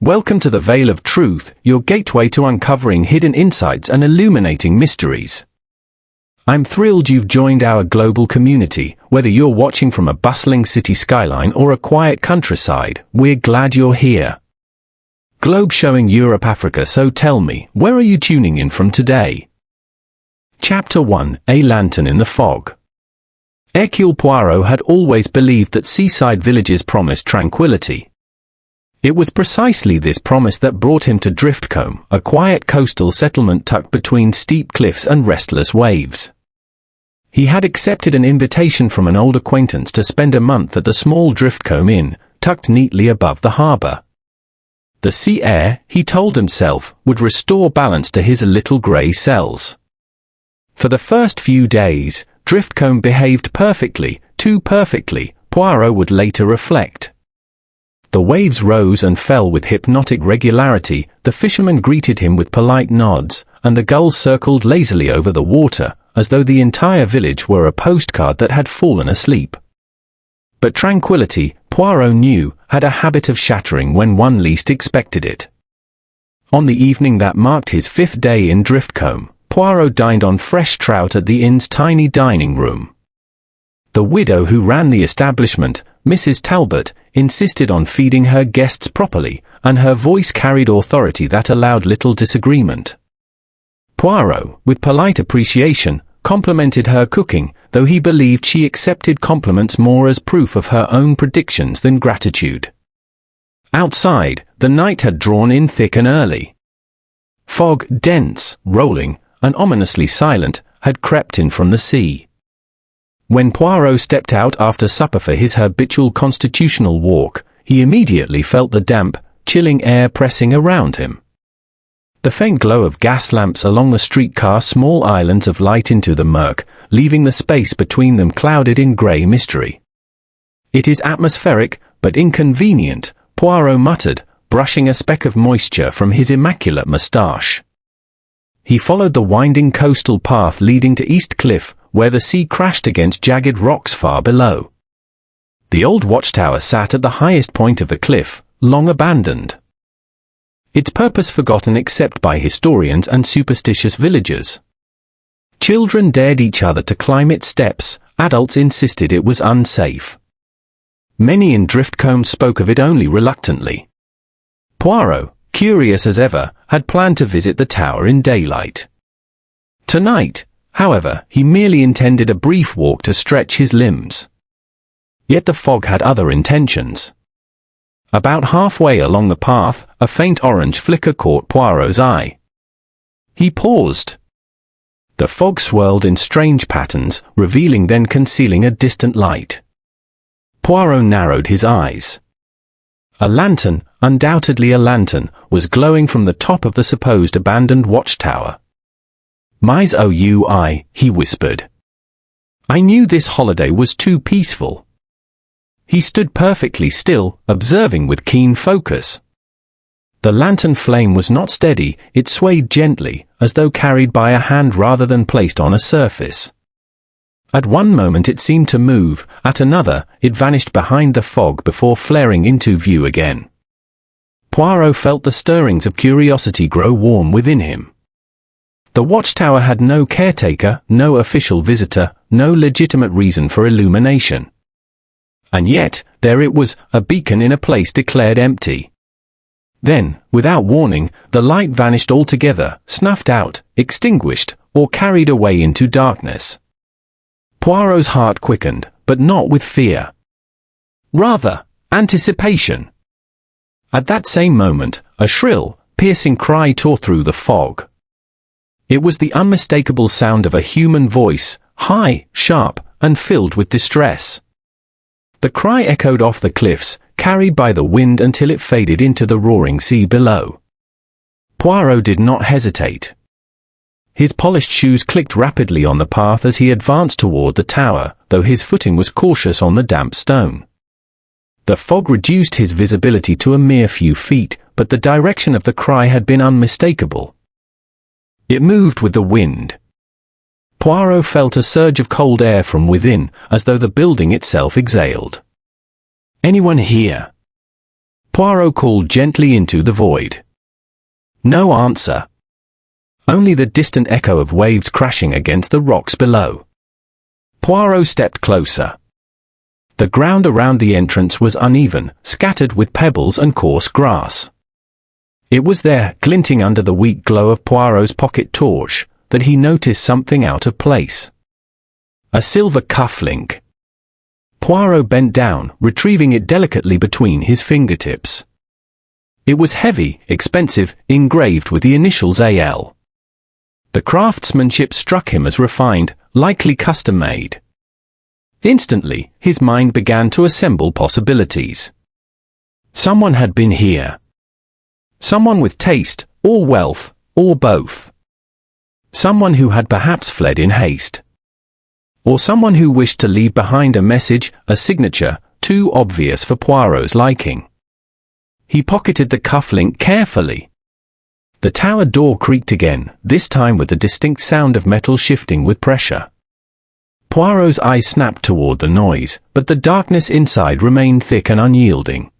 Welcome to the Veil of Truth, your gateway to uncovering hidden insights and illuminating mysteries. I'm thrilled you've joined our global community. Whether you're watching from a bustling city skyline or a quiet countryside, we're glad you're here. Globe showing Europe, Africa, so tell me, where are you tuning in from today? Chapter 1: A Lantern in the Fog. Hercule Poirot had always believed that seaside villages promised tranquility. It was precisely this promise that brought him to Driftcombe, a quiet coastal settlement tucked between steep cliffs and restless waves. He had accepted an invitation from an old acquaintance to spend a month at the small Driftcombe inn, tucked neatly above the harbour. The sea air, he told himself, would restore balance to his little grey cells. For the first few days, Driftcombe behaved perfectly, too perfectly, Poirot would later reflect. The waves rose and fell with hypnotic regularity, the fishermen greeted him with polite nods, and the gulls circled lazily over the water, as though the entire village were a postcard that had fallen asleep. But tranquility, Poirot knew, had a habit of shattering when one least expected it. On the evening that marked his 5th day in Driftcombe, Poirot dined on fresh trout at the inn's tiny dining room. The widow who ran the establishment, Mrs. Talbot, insisted on feeding her guests properly, and her voice carried authority that allowed little disagreement. Poirot, with polite appreciation, complimented her cooking, though he believed she accepted compliments more as proof of her own predictions than gratitude. Outside, the night had drawn in thick and early. Fog, dense, rolling, and ominously silent, had crept in from the sea. When Poirot stepped out after supper for his habitual constitutional walk, he immediately felt the damp, chilling air pressing around him. The faint glow of gas lamps along the street cast small islands of light into the murk, leaving the space between them clouded in grey mystery. "It is atmospheric, but inconvenient," Poirot muttered, brushing a speck of moisture from his immaculate moustache. He followed the winding coastal path leading to East Cliff, where the sea crashed against jagged rocks far below. The old watchtower sat at the highest point of the cliff, long abandoned. Its purpose forgotten except by historians and superstitious villagers. Children dared each other to climb its steps, adults insisted it was unsafe. Many in Driftcombe spoke of it only reluctantly. Poirot, curious as ever, had planned to visit the tower in daylight. Tonight, however, he merely intended a brief walk to stretch his limbs. Yet the fog had other intentions. About halfway along the path, a faint orange flicker caught Poirot's eye. He paused. The fog swirled in strange patterns, revealing then concealing a distant light. Poirot narrowed his eyes. A lantern, undoubtedly a lantern, was glowing from the top of the supposed abandoned watchtower. "Mais ouï," he whispered. "I knew this holiday was too peaceful." He stood perfectly still, observing with keen focus. The lantern flame was not steady, it swayed gently, as though carried by a hand rather than placed on a surface. At one moment it seemed to move, at another, it vanished behind the fog before flaring into view again. Poirot felt the stirrings of curiosity grow warm within him. The watchtower had no caretaker, no official visitor, no legitimate reason for illumination. And yet, there it was, a beacon in a place declared empty. Then, without warning, the light vanished altogether, snuffed out, extinguished, or carried away into darkness. Poirot's heart quickened, but not with fear. Rather, anticipation. At that same moment, a shrill, piercing cry tore through the fog. It was the unmistakable sound of a human voice, high, sharp, and filled with distress. The cry echoed off the cliffs, carried by the wind until it faded into the roaring sea below. Poirot did not hesitate. His polished shoes clicked rapidly on the path as he advanced toward the tower, though his footing was cautious on the damp stone. The fog reduced his visibility to a mere few feet, but the direction of the cry had been unmistakable. It moved with the wind. Poirot felt a surge of cold air from within, as though the building itself exhaled. "Anyone here?" Poirot called gently into the void. No answer. Only the distant echo of waves crashing against the rocks below. Poirot stepped closer. The ground around the entrance was uneven, scattered with pebbles and coarse grass. It was there, glinting under the weak glow of Poirot's pocket torch, that he noticed something out of place. A silver cufflink. Poirot bent down, retrieving it delicately between his fingertips. It was heavy, expensive, engraved with the initials AL. The craftsmanship struck him as refined, likely custom-made. Instantly, his mind began to assemble possibilities. Someone had been here. Someone with taste, or wealth, or both. Someone who had perhaps fled in haste. Or someone who wished to leave behind a message, a signature, too obvious for Poirot's liking. He pocketed the cufflink carefully. The tower door creaked again, this time with the distinct sound of metal shifting with pressure. Poirot's eyes snapped toward the noise, but the darkness inside remained thick and unyielding.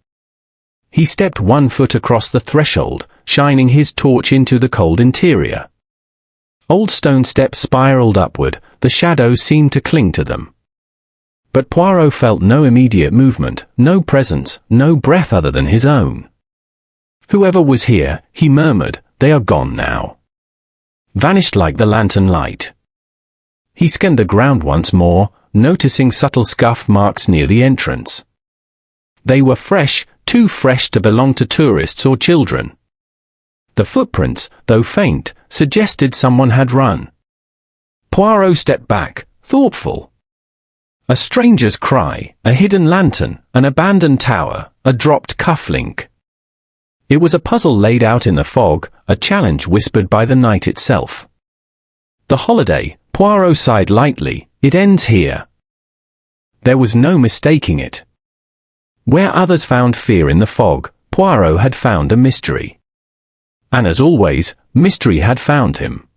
He stepped 1 foot across the threshold, shining his torch into the cold interior. Old stone steps spiraled upward, the shadows seemed to cling to them. But Poirot felt no immediate movement, no presence, no breath other than his own. Whoever was here, he murmured, they are gone now. Vanished like the lantern light. He scanned the ground once more, noticing subtle scuff marks near the entrance. They were fresh, too fresh to belong to tourists or children. The footprints, though faint, suggested someone had run. Poirot stepped back, thoughtful. A stranger's cry, a hidden lantern, an abandoned tower, a dropped cufflink. It was a puzzle laid out in the fog, a challenge whispered by the night itself. The holiday, Poirot sighed lightly, it ends here. There was no mistaking it. Where others found fear in the fog, Poirot had found a mystery. And as always, mystery had found him.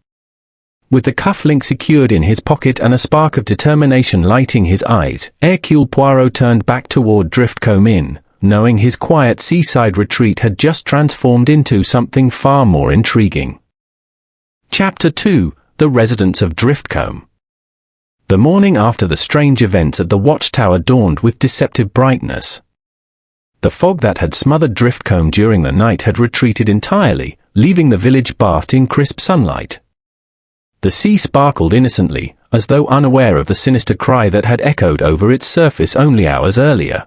With the cufflink secured in his pocket and a spark of determination lighting his eyes, Hercule Poirot turned back toward Driftcombe Inn, knowing his quiet seaside retreat had just transformed into something far more intriguing. Chapter 2: The Residents of Driftcombe. The morning after the strange events at the Watchtower dawned with deceptive brightness. The fog that had smothered Driftcombe during the night had retreated entirely, leaving the village bathed in crisp sunlight. The sea sparkled innocently, as though unaware of the sinister cry that had echoed over its surface only hours earlier.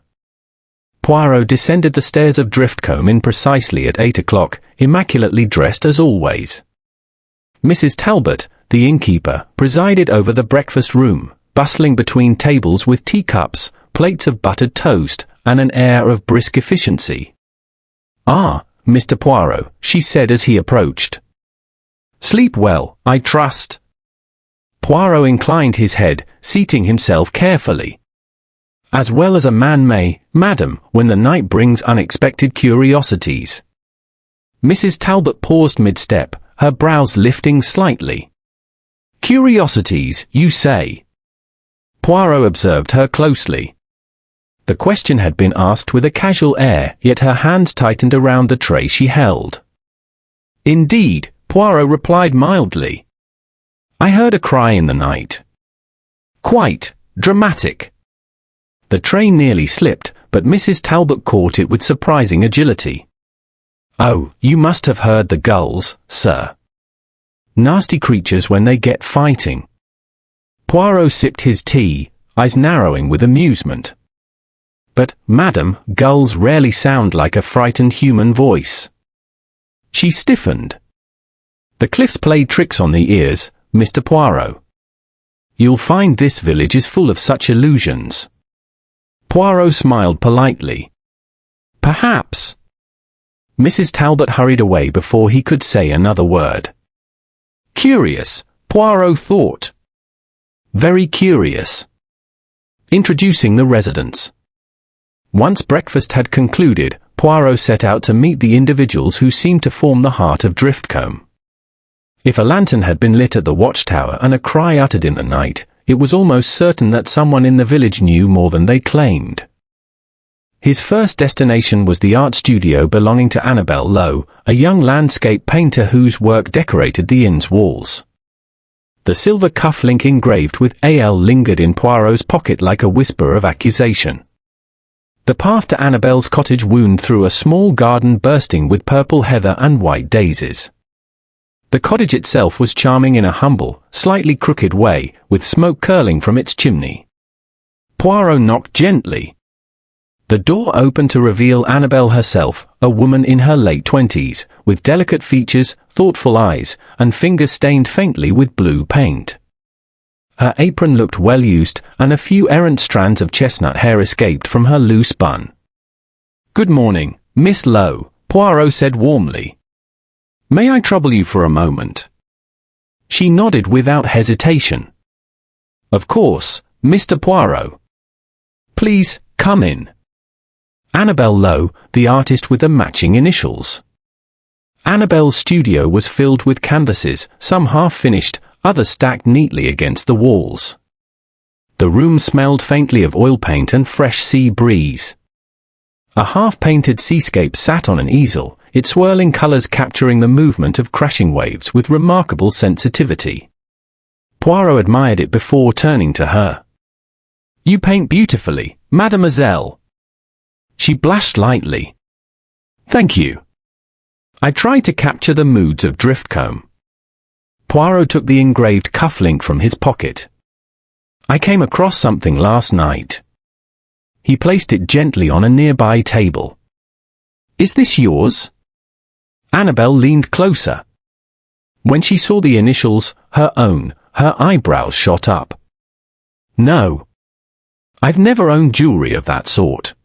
Poirot descended the stairs of Driftcombe Inn precisely at 8 o'clock, immaculately dressed as always. Mrs. Talbot, the innkeeper, presided over the breakfast room, bustling between tables with teacups, plates of buttered toast, and an air of brisk efficiency. "Ah, Mr. Poirot," she said as he approached. "Sleep well, I trust." Poirot inclined his head, seating himself carefully. "As well as a man may, madam, when the night brings unexpected curiosities." Mrs. Talbot paused mid-step, her brows lifting slightly. "Curiosities, you say?" Poirot observed her closely. The question had been asked with a casual air, yet her hands tightened around the tray she held. "Indeed," Poirot replied mildly. "I heard a cry in the night. Quite dramatic." The tray nearly slipped, but Mrs. Talbot caught it with surprising agility. "Oh, you must have heard the gulls, sir. Nasty creatures when they get fighting." Poirot sipped his tea, eyes narrowing with amusement. "But, madam, gulls rarely sound like a frightened human voice." She stiffened. "The cliffs play tricks on the ears, Mr. Poirot. You'll find this village is full of such illusions." Poirot smiled politely. "Perhaps." Mrs. Talbot hurried away before he could say another word. Curious, Poirot thought. Very curious. Introducing the residents. Once breakfast had concluded, Poirot set out to meet the individuals who seemed to form the heart of Driftcombe. If a lantern had been lit at the Watchtower and a cry uttered in the night, it was almost certain that someone in the village knew more than they claimed. His first destination was the art studio belonging to Annabel Lee, a young landscape painter whose work decorated the inn's walls. The silver cufflink engraved with AL lingered in Poirot's pocket like a whisper of accusation. The path to Annabel's cottage wound through a small garden bursting with purple heather and white daisies. The cottage itself was charming in a humble, slightly crooked way, with smoke curling from its chimney. Poirot knocked gently. The door opened to reveal Annabel herself, a woman in her late 20s, with delicate features, thoughtful eyes, and fingers stained faintly with blue paint. Her apron looked well used, and a few errant strands of chestnut hair escaped from her loose bun. "Good morning, Miss Lee," Poirot said warmly. "May I trouble you for a moment?" She nodded without hesitation. "Of course, Mr. Poirot. Please, come in." Annabel Lee, the artist with the matching initials. Annabel's studio was filled with canvases, some half-finished, others stacked neatly against the walls. The room smelled faintly of oil paint and fresh sea breeze. A half-painted seascape sat on an easel, its swirling colors capturing the movement of crashing waves with remarkable sensitivity. Poirot admired it before turning to her. "You paint beautifully, mademoiselle." She blushed lightly. "Thank you. I tried to capture the moods of Driftcombe." Poirot took the engraved cufflink from his pocket. "I came across something last night." He placed it gently on a nearby table. "Is this yours?" Annabel leaned closer. When she saw the initials, her own, her eyebrows shot up. "No. I've never owned jewelry of that sort.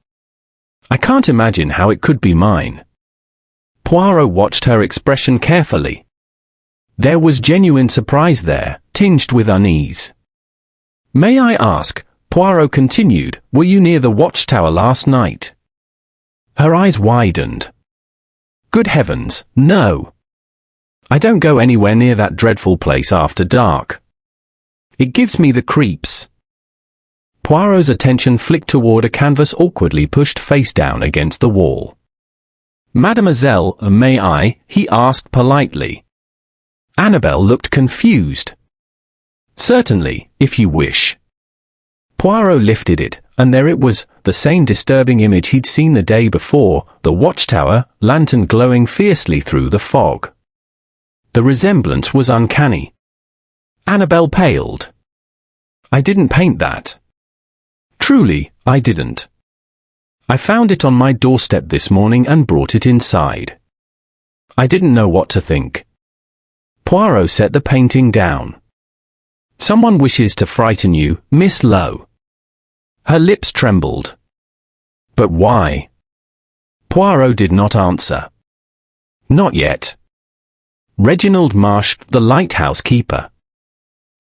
I can't imagine how it could be mine." Poirot watched her expression carefully. There was genuine surprise there, tinged with unease. "May I ask," Poirot continued, "were you near the Watchtower last night?" Her eyes widened. "Good heavens, no. I don't go anywhere near that dreadful place after dark. It gives me the creeps." Poirot's attention flicked toward a canvas awkwardly pushed face down against the wall. "Mademoiselle, may I?" he asked politely. Annabel looked confused. "Certainly, if you wish." Poirot lifted it, and there it was, the same disturbing image he'd seen the day before, the Watchtower, lantern glowing fiercely through the fog. The resemblance was uncanny. Annabel paled. "I didn't paint that. Truly, I didn't. I found it on my doorstep this morning and brought it inside. I didn't know what to think." Poirot set the painting down. "Someone wishes to frighten you, Miss Lee." Her lips trembled. "But why?" Poirot did not answer. "Not yet." Reginald Marsh, the lighthouse keeper.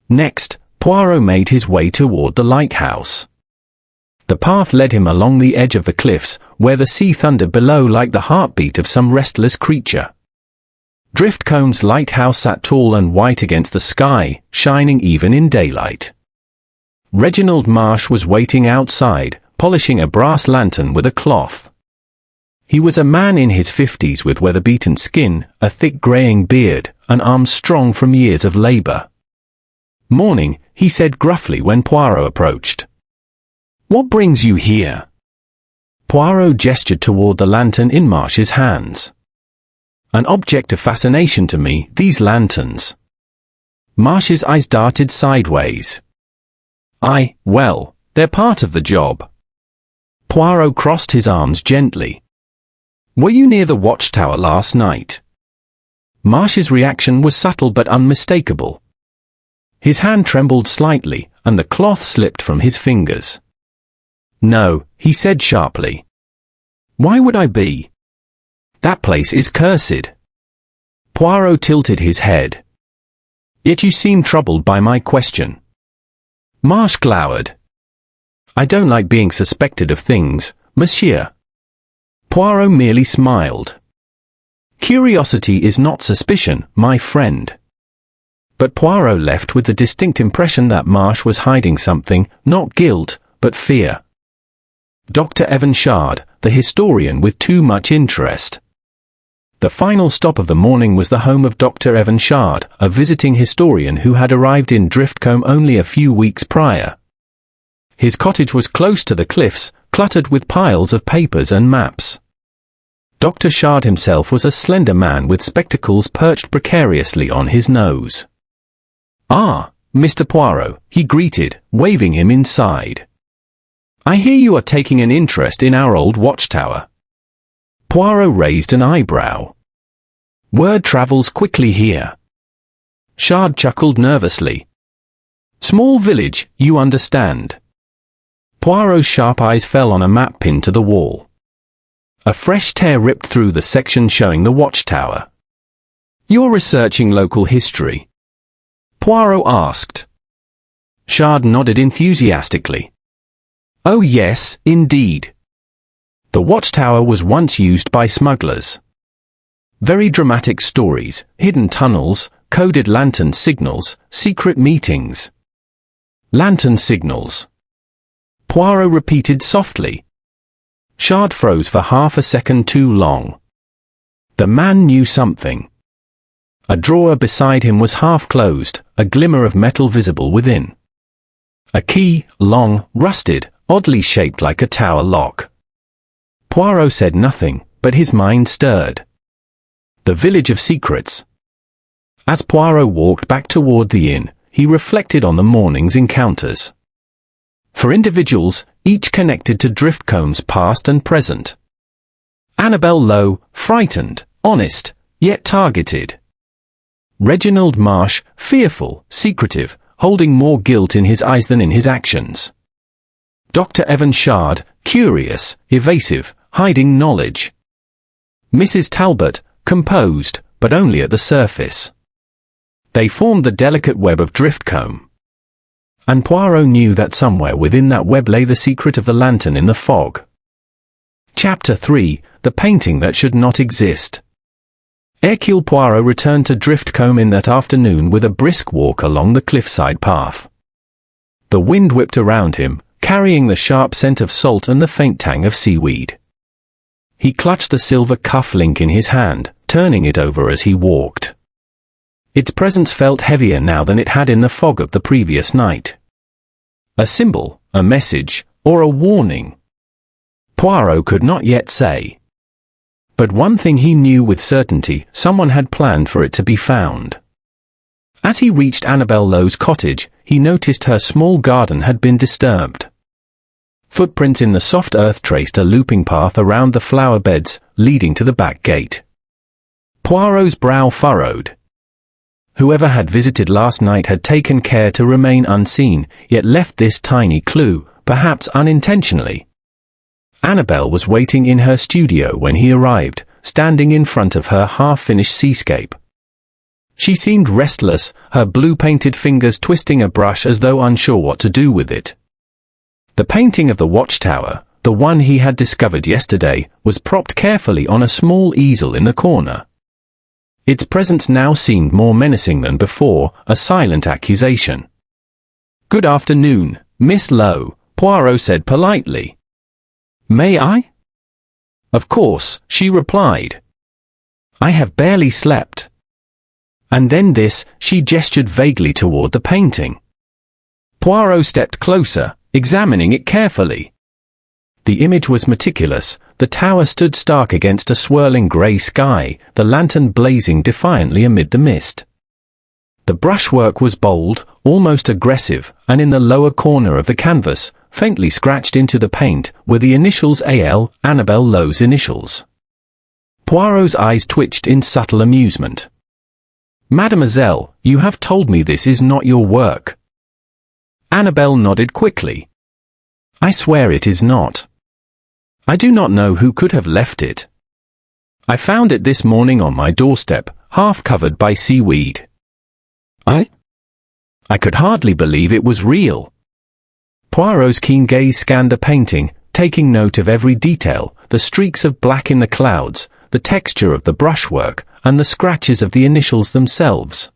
Next, Poirot made his way toward the lighthouse. The path led him along the edge of the cliffs, where the sea thundered below like the heartbeat of some restless creature. Driftcombe's lighthouse sat tall and white against the sky, shining even in daylight. Reginald Marsh was waiting outside, polishing a brass lantern with a cloth. He was a man in his 50s with weather-beaten skin, a thick greying beard, and arms strong from years of labor. "Morning," he said gruffly when Poirot approached. "What brings you here?" Poirot gestured toward the lantern in Marsh's hands. "An object of fascination to me, these lanterns." Marsh's eyes darted sideways. Well, they're part of the job." Poirot crossed his arms gently. "Were you near the Watchtower last night?" Marsh's reaction was subtle but unmistakable. His hand trembled slightly, and the cloth slipped from his fingers. "No," he said sharply. "Why would I be? That place is cursed." Poirot tilted his head. "Yet you seem troubled by my question." Marsh glowered. "I don't like being suspected of things, monsieur." Poirot merely smiled. "Curiosity is not suspicion, my friend." But Poirot left with the distinct impression that Marsh was hiding something, not guilt, but fear. Dr. Evan Shard, the historian with too much interest. The final stop of the morning was the home of Dr. Evan Shard, a visiting historian who had arrived in Driftcombe only a few weeks prior. His cottage was close to the cliffs, cluttered with piles of papers and maps. Dr. Shard himself was a slender man with spectacles perched precariously on his nose. "Ah, Mr. Poirot," he greeted, waving him inside. "I hear you are taking an interest in our old Watchtower." Poirot raised an eyebrow. "Word travels quickly here." Shard chuckled nervously. "Small village, you understand." Poirot's sharp eyes fell on a map pinned to the wall. A fresh tear ripped through the section showing the Watchtower. "You're researching local history?" Poirot asked. Shard nodded enthusiastically. "Oh yes, indeed. The Watchtower was once used by smugglers. Very dramatic stories, hidden tunnels, coded lantern signals, secret meetings." "Lantern signals," Poirot repeated softly. Shard froze for half a second too long. The man knew something. A drawer beside him was half closed, a glimmer of metal visible within. A key, long, rusted, oddly shaped like a tower lock. Poirot said nothing, but his mind stirred. The village of secrets. As Poirot walked back toward the inn, he reflected on the morning's encounters. For individuals, each connected to Driftcombe's past and present. Annabel Lowe, frightened, honest, yet targeted. Reginald Marsh, fearful, secretive, holding more guilt in his eyes than in his actions. Dr. Evan Shard, curious, evasive, hiding knowledge. Mrs. Talbot, composed, but only at the surface. They formed the delicate web of Driftcombe. And Poirot knew that somewhere within that web lay the secret of the lantern in the fog. Chapter 3, The Painting That Should Not Exist. Hercule Poirot returned to Driftcombe in that afternoon with a brisk walk along the cliffside path. The wind whipped around him, carrying the sharp scent of salt and the faint tang of seaweed. He clutched the silver cufflink in his hand, turning it over as he walked. Its presence felt heavier now than it had in the fog of the previous night. A symbol, a message, or a warning? Poirot could not yet say. But one thing he knew with certainty, someone had planned for it to be found. As he reached Annabel Lowe's cottage, he noticed her small garden had been disturbed. Footprints in the soft earth traced a looping path around the flower beds, leading to the back gate. Poirot's brow furrowed. Whoever had visited last night had taken care to remain unseen, yet left this tiny clue, perhaps unintentionally. Annabel was waiting in her studio when he arrived, standing in front of her half-finished seascape. She seemed restless, her blue-painted fingers twisting a brush as though unsure what to do with it. The painting of the Watchtower, the one he had discovered yesterday, was propped carefully on a small easel in the corner. Its presence now seemed more menacing than before, a silent accusation. "Good afternoon, Miss Lowe," Poirot said politely. "May I?" "Of course," she replied. "I have barely slept." And then this, she gestured vaguely toward the painting. Poirot stepped closer, examining it carefully. The image was meticulous. The tower stood stark against a swirling grey sky, the lantern blazing defiantly amid the mist. The brushwork was bold, almost aggressive, and in the lower corner of the canvas, faintly scratched into the paint, were the initials AL, Annabel Lowe's initials. Poirot's eyes twitched in subtle amusement. "Mademoiselle, you have told me this is not your work." Annabel nodded quickly. "I swear it is not. I do not know who could have left it. I found it this morning on my doorstep, half covered by seaweed. I could hardly believe it was real." Poirot's keen gaze scanned the painting, taking note of every detail, the streaks of black in the clouds, the texture of the brushwork, and the scratches of the initials themselves.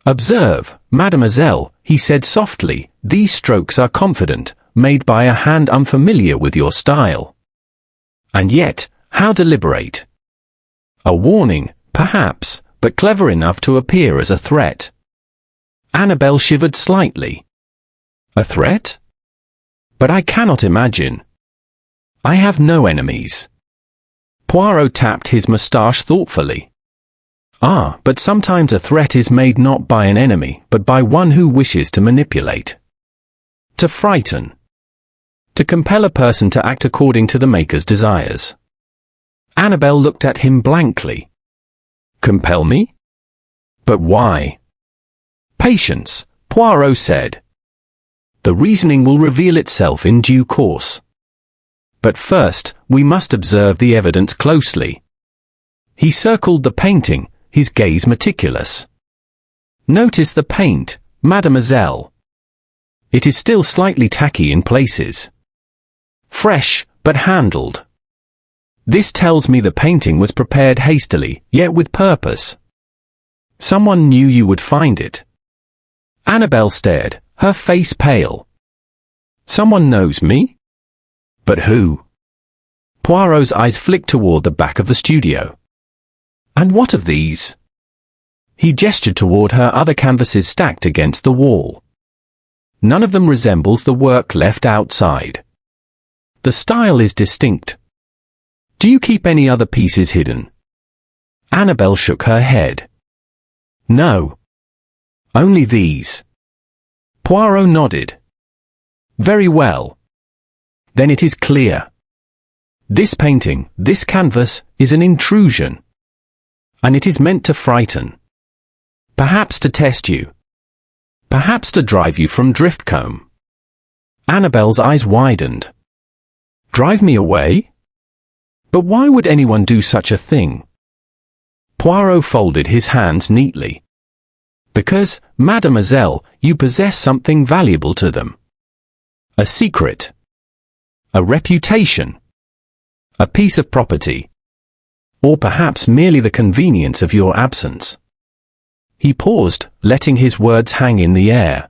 "Observe, mademoiselle," he said softly, "these strokes are confident, made by a hand unfamiliar with your style." And yet, how deliberate. A warning, perhaps, but clever enough to appear as a threat. Annabel shivered slightly. A threat? But I cannot imagine. I have no enemies. Poirot tapped his moustache thoughtfully. Ah, but sometimes a threat is made not by an enemy, but by one who wishes to manipulate. To frighten. To compel a person to act according to the maker's desires. Annabel looked at him blankly. Compel me? But why? Patience, Poirot said. The reasoning will reveal itself in due course. But first, we must observe the evidence closely. He circled the painting, his gaze meticulous. Notice the paint, mademoiselle. It is still slightly tacky in places. Fresh, but handled. This tells me the painting was prepared hastily, yet with purpose. Someone knew you would find it. Annabel stared, her face pale. Someone knows me? But who? Poirot's eyes flicked toward the back of the studio. And what of these? He gestured toward her other canvases stacked against the wall. None of them resembles the work left outside. The style is distinct. Do you keep any other pieces hidden? Annabel shook her head. No. Only these. Poirot nodded. Very well. Then it is clear. This painting, this canvas, is an intrusion. And it is meant to frighten. Perhaps to test you. Perhaps to drive you from Driftcombe. Annabel's eyes widened. Drive me away? But why would anyone do such a thing? Poirot folded his hands neatly. Because, mademoiselle, you possess something valuable to them. A secret. A reputation. A piece of property. Or perhaps merely the convenience of your absence. He paused, letting his words hang in the air.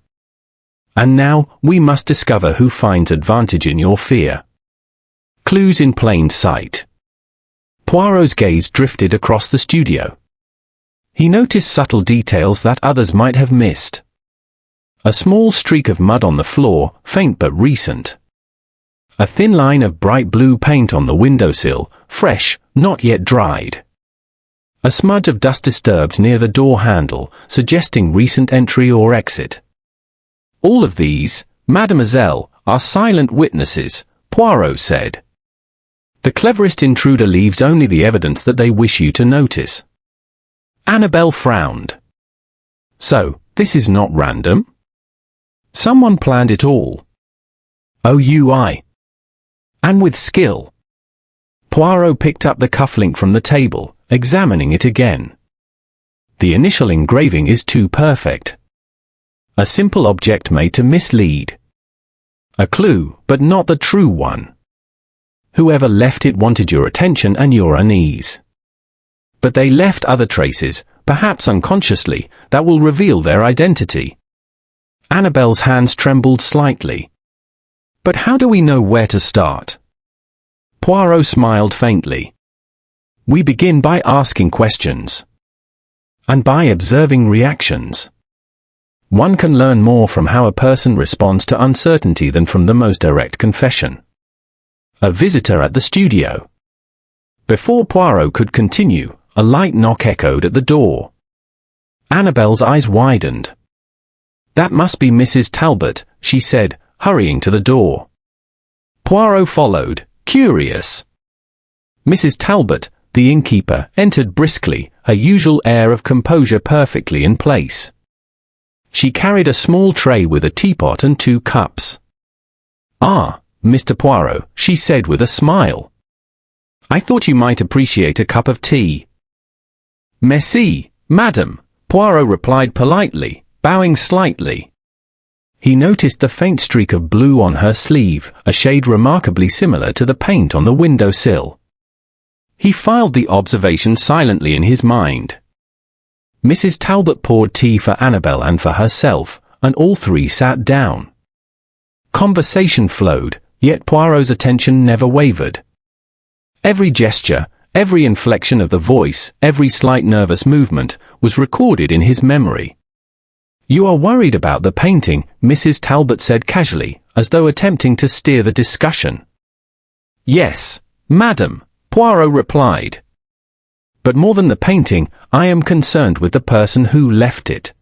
And now, we must discover who finds advantage in your fear. Clues in plain sight. Poirot's gaze drifted across the studio. He noticed subtle details that others might have missed. A small streak of mud on the floor, faint but recent. A thin line of bright blue paint on the windowsill, fresh, not yet dried. A smudge of dust disturbed near the door handle, suggesting recent entry or exit. All of these, mademoiselle, are silent witnesses, Poirot said. The cleverest intruder leaves only the evidence that they wish you to notice. Annabel frowned. So, this is not random? Someone planned it all. OUI. And with skill. Poirot picked up the cufflink from the table, examining it again. The initial engraving is too perfect. A simple object made to mislead. A clue, but not the true one. Whoever left it wanted your attention and your unease. But they left other traces, perhaps unconsciously, that will reveal their identity. Annabel's hands trembled slightly. But how do we know where to start? Poirot smiled faintly. We begin by asking questions. And by observing reactions. One can learn more from how a person responds to uncertainty than from the most direct confession. A visitor at the studio. Before Poirot could continue, a light knock echoed at the door. Annabel's eyes widened. That must be Mrs. Talbot, she said, hurrying to the door. Poirot followed, curious. Mrs. Talbot, the innkeeper, entered briskly, her usual air of composure perfectly in place. She carried a small tray with a teapot and 2 cups. Ah, Mr. Poirot, she said with a smile. I thought you might appreciate a cup of tea. Merci, madam, Poirot replied politely, bowing slightly. He noticed the faint streak of blue on her sleeve, a shade remarkably similar to the paint on the windowsill. He filed the observation silently in his mind. Mrs. Talbot poured tea for Annabel and for herself, and all 3 sat down. Conversation flowed, yet Poirot's attention never wavered. Every gesture, every inflection of the voice, every slight nervous movement, was recorded in his memory. "You are worried about the painting," Mrs. Talbot said casually, as though attempting to steer the discussion. "Yes, madam," Poirot replied. "But more than the painting, I am concerned with the person who left it.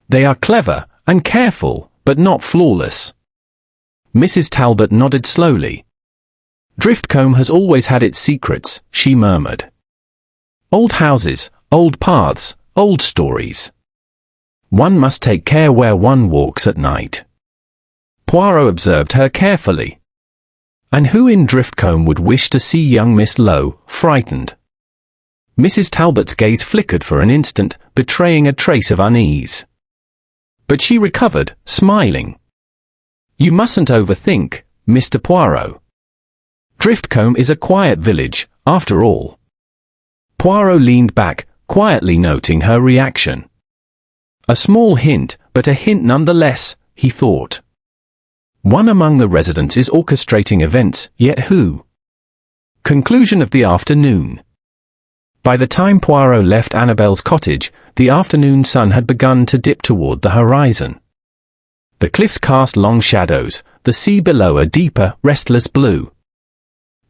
They are clever and careful, but not flawless." Mrs. Talbot nodded slowly. "Driftcombe has always had its secrets," she murmured. "Old houses, old paths, old stories. One must take care where one walks at night." Poirot observed her carefully. "And who in Driftcombe would wish to see young Miss Lowe frightened?" Mrs. Talbot's gaze flickered for an instant, betraying a trace of unease. But she recovered, smiling. "You mustn't overthink, Mr. Poirot. Driftcombe is a quiet village, after all." Poirot leaned back, quietly noting her reaction. A small hint, but a hint nonetheless, he thought. One among the residents is orchestrating events, yet who? Conclusion of the afternoon. By the time Poirot left Annabelle's cottage, the afternoon sun had begun to dip toward the horizon. The cliffs cast long shadows, the sea below a deeper, restless blue.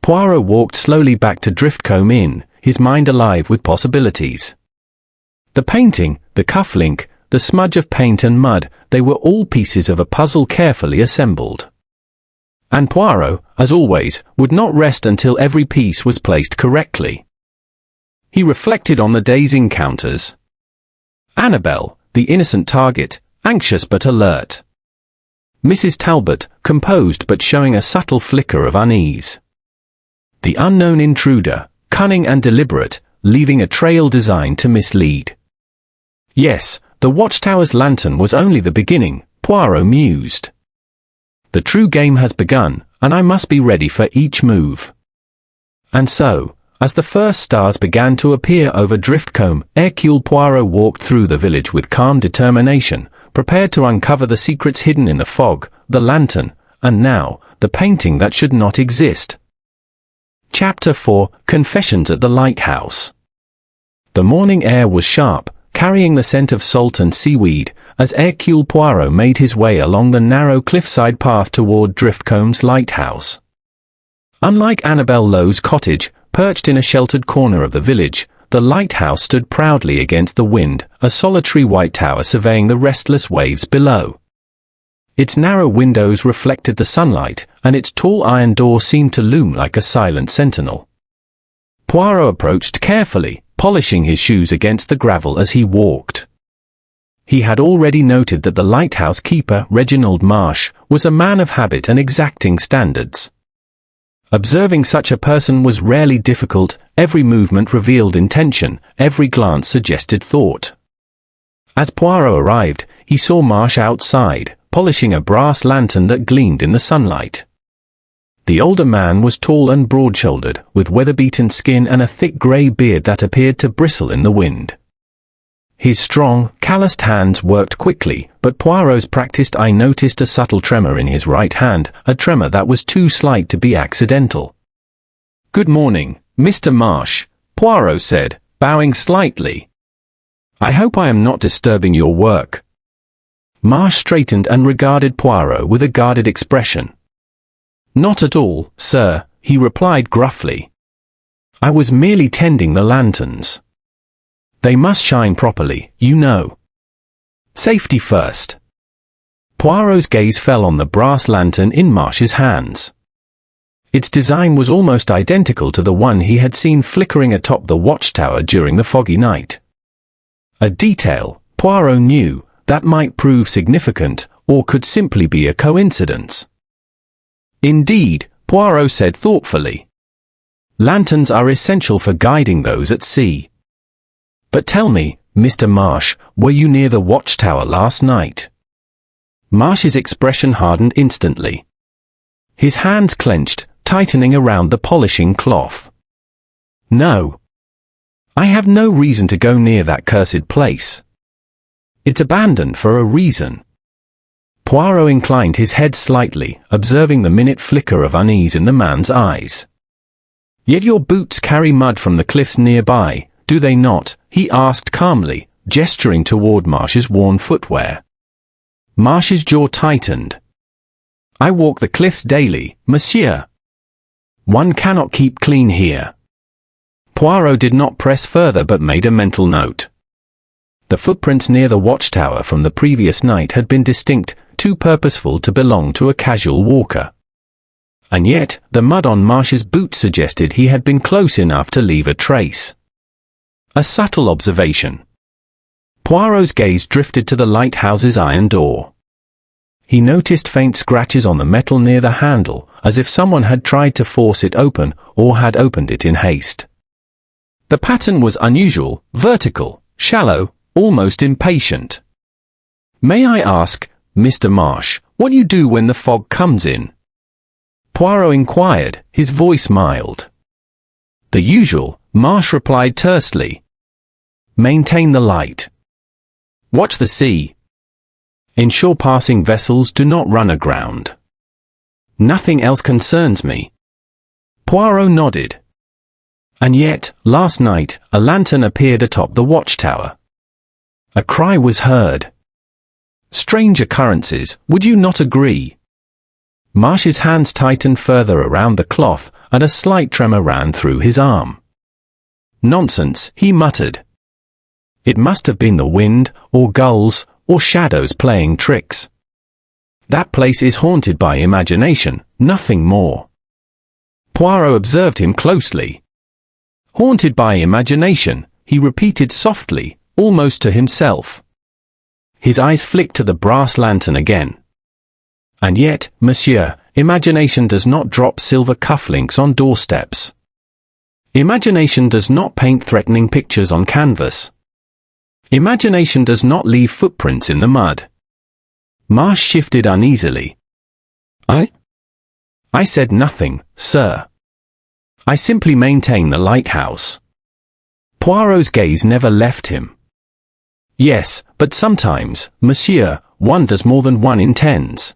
Poirot walked slowly back to Driftcombe Inn, his mind alive with possibilities. The painting, the cufflink, the smudge of paint and mud, they were all pieces of a puzzle carefully assembled. And Poirot, as always, would not rest until every piece was placed correctly. He reflected on the day's encounters. Annabelle, the innocent target, anxious but alert. Mrs. Talbot, composed but showing a subtle flicker of unease. The unknown intruder, cunning and deliberate, leaving a trail designed to mislead. Yes, the Watchtower's lantern was only the beginning, Poirot mused. The true game has begun, and I must be ready for each move. And so, as the first stars began to appear over Driftcombe, Hercule Poirot walked through the village with calm determination, prepared to uncover the secrets hidden in the fog, the lantern, and now, the painting that should not exist. Chapter 4, Confessions at the Lighthouse. The morning air was sharp, carrying the scent of salt and seaweed, as Hercule Poirot made his way along the narrow cliffside path toward Driftcombe's lighthouse. Unlike Annabel Lowe's cottage, perched in a sheltered corner of the village, the lighthouse stood proudly against the wind, a solitary white tower surveying the restless waves below. Its narrow windows reflected the sunlight, and its tall iron door seemed to loom like a silent sentinel. Poirot approached carefully, polishing his shoes against the gravel as he walked. He had already noted that the lighthouse keeper, Reginald Marsh, was a man of habit and exacting standards. Observing such a person was rarely difficult, every movement revealed intention, every glance suggested thought. As Poirot arrived, he saw Marsh outside, polishing a brass lantern that gleamed in the sunlight. The older man was tall and broad-shouldered, with weather-beaten skin and a thick grey beard that appeared to bristle in the wind. His strong, calloused hands worked quickly, but Poirot's practiced eye noticed a subtle tremor in his right hand, a tremor that was too slight to be accidental. "Good morning, Mr. Marsh," Poirot said, bowing slightly. "I hope I am not disturbing your work." Marsh straightened and regarded Poirot with a guarded expression. "Not at all, sir," he replied gruffly. "I was merely tending the lanterns. They must shine properly, you know. Safety first." Poirot's gaze fell on the brass lantern in Marsh's hands. Its design was almost identical to the one he had seen flickering atop the Watchtower during the foggy night. A detail, Poirot knew, that might prove significant, or could simply be a coincidence. "Indeed," Poirot said thoughtfully. "Lanterns are essential for guiding those at sea. But tell me, Mr. Marsh, were you near the Watchtower last night?" Marsh's expression hardened instantly. His hands clenched, tightening around the polishing cloth. "No. I have no reason to go near that cursed place. It's abandoned for a reason." Poirot inclined his head slightly, observing the minute flicker of unease in the man's eyes. Yet your boots carry mud from the cliffs nearby, do they not? He asked calmly, gesturing toward Marsh's worn footwear. Marsh's jaw tightened. I walk the cliffs daily, monsieur. One cannot keep clean here. Poirot did not press further but made a mental note. The footprints near the Watchtower from the previous night had been distinct, too purposeful to belong to a casual walker. And yet, the mud on Marsh's boots suggested he had been close enough to leave a trace. A subtle observation. Poirot's gaze drifted to the lighthouse's iron door. He noticed faint scratches on the metal near the handle, as if someone had tried to force it open or had opened it in haste. The pattern was unusual, vertical, shallow, almost impatient. May I ask, Mr. Marsh, what you do when the fog comes in? Poirot inquired, his voice mild. The usual, Marsh replied tersely. Maintain the light. Watch the sea. Ensure passing vessels do not run aground. Nothing else concerns me. Poirot nodded. And yet, last night, a lantern appeared atop the Watchtower. A cry was heard. Strange occurrences, would you not agree? Marsh's hands tightened further around the cloth, and a slight tremor ran through his arm. Nonsense, he muttered. It must have been the wind, or gulls, or shadows playing tricks. That place is haunted by imagination, nothing more. Poirot observed him closely. Haunted by imagination, he repeated softly, almost to himself. His eyes flicked to the brass lantern again. And yet, monsieur, imagination does not drop silver cufflinks on doorsteps. Imagination does not paint threatening pictures on canvas. Imagination does not leave footprints in the mud. Marsh shifted uneasily. I said nothing, sir. I simply maintain the lighthouse. Poirot's gaze never left him. Yes, but sometimes, monsieur, one does more than one intends.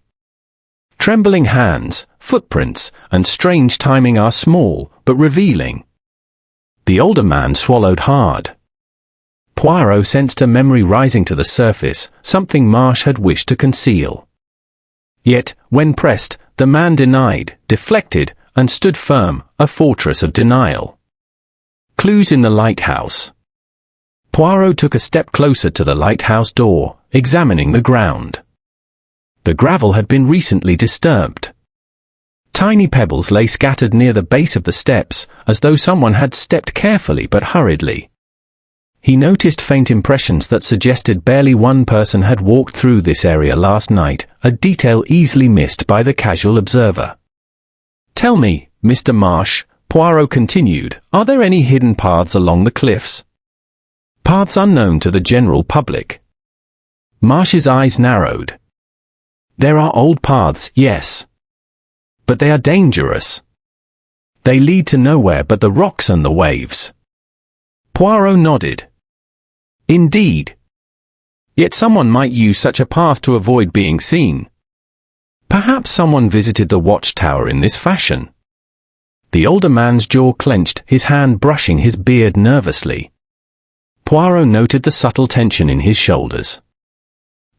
Trembling hands, footprints, and strange timing are small, but revealing. The older man swallowed hard. Poirot sensed a memory rising to the surface, something Marsh had wished to conceal. Yet, when pressed, the man denied, deflected, and stood firm, a fortress of denial. Clues in the lighthouse. Poirot took a step closer to the lighthouse door, examining the ground. The gravel had been recently disturbed. Tiny pebbles lay scattered near the base of the steps, as though someone had stepped carefully but hurriedly. He noticed faint impressions that suggested barely one person had walked through this area last night, a detail easily missed by the casual observer. Tell me, Mr. Marsh, Poirot continued, are there any hidden paths along the cliffs? Paths unknown to the general public. Marsh's eyes narrowed. There are old paths, yes. But they are dangerous. They lead to nowhere but the rocks and the waves. Poirot nodded. Indeed. Yet someone might use such a path to avoid being seen. Perhaps someone visited the Watchtower in this fashion. The older man's jaw clenched, his hand brushing his beard nervously. Poirot noted the subtle tension in his shoulders.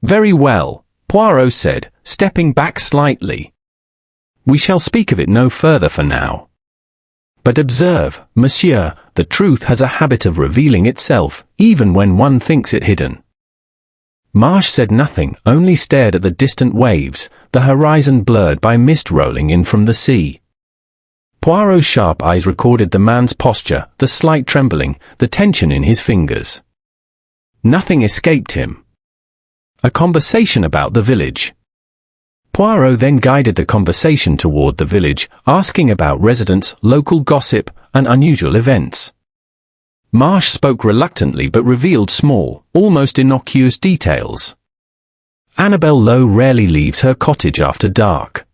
Very well, Poirot said, stepping back slightly. We shall speak of it no further for now. But observe, monsieur, the truth has a habit of revealing itself, even when one thinks it hidden. Marsh said nothing, only stared at the distant waves, the horizon blurred by mist rolling in from the sea. Poirot's sharp eyes recorded the man's posture, the slight trembling, the tension in his fingers. Nothing escaped him. A conversation about the village. Poirot then guided the conversation toward the village, asking about residents, local gossip, and unusual events. Marsh spoke reluctantly but revealed small, almost innocuous details. Annabel Lowe rarely leaves her cottage after dark.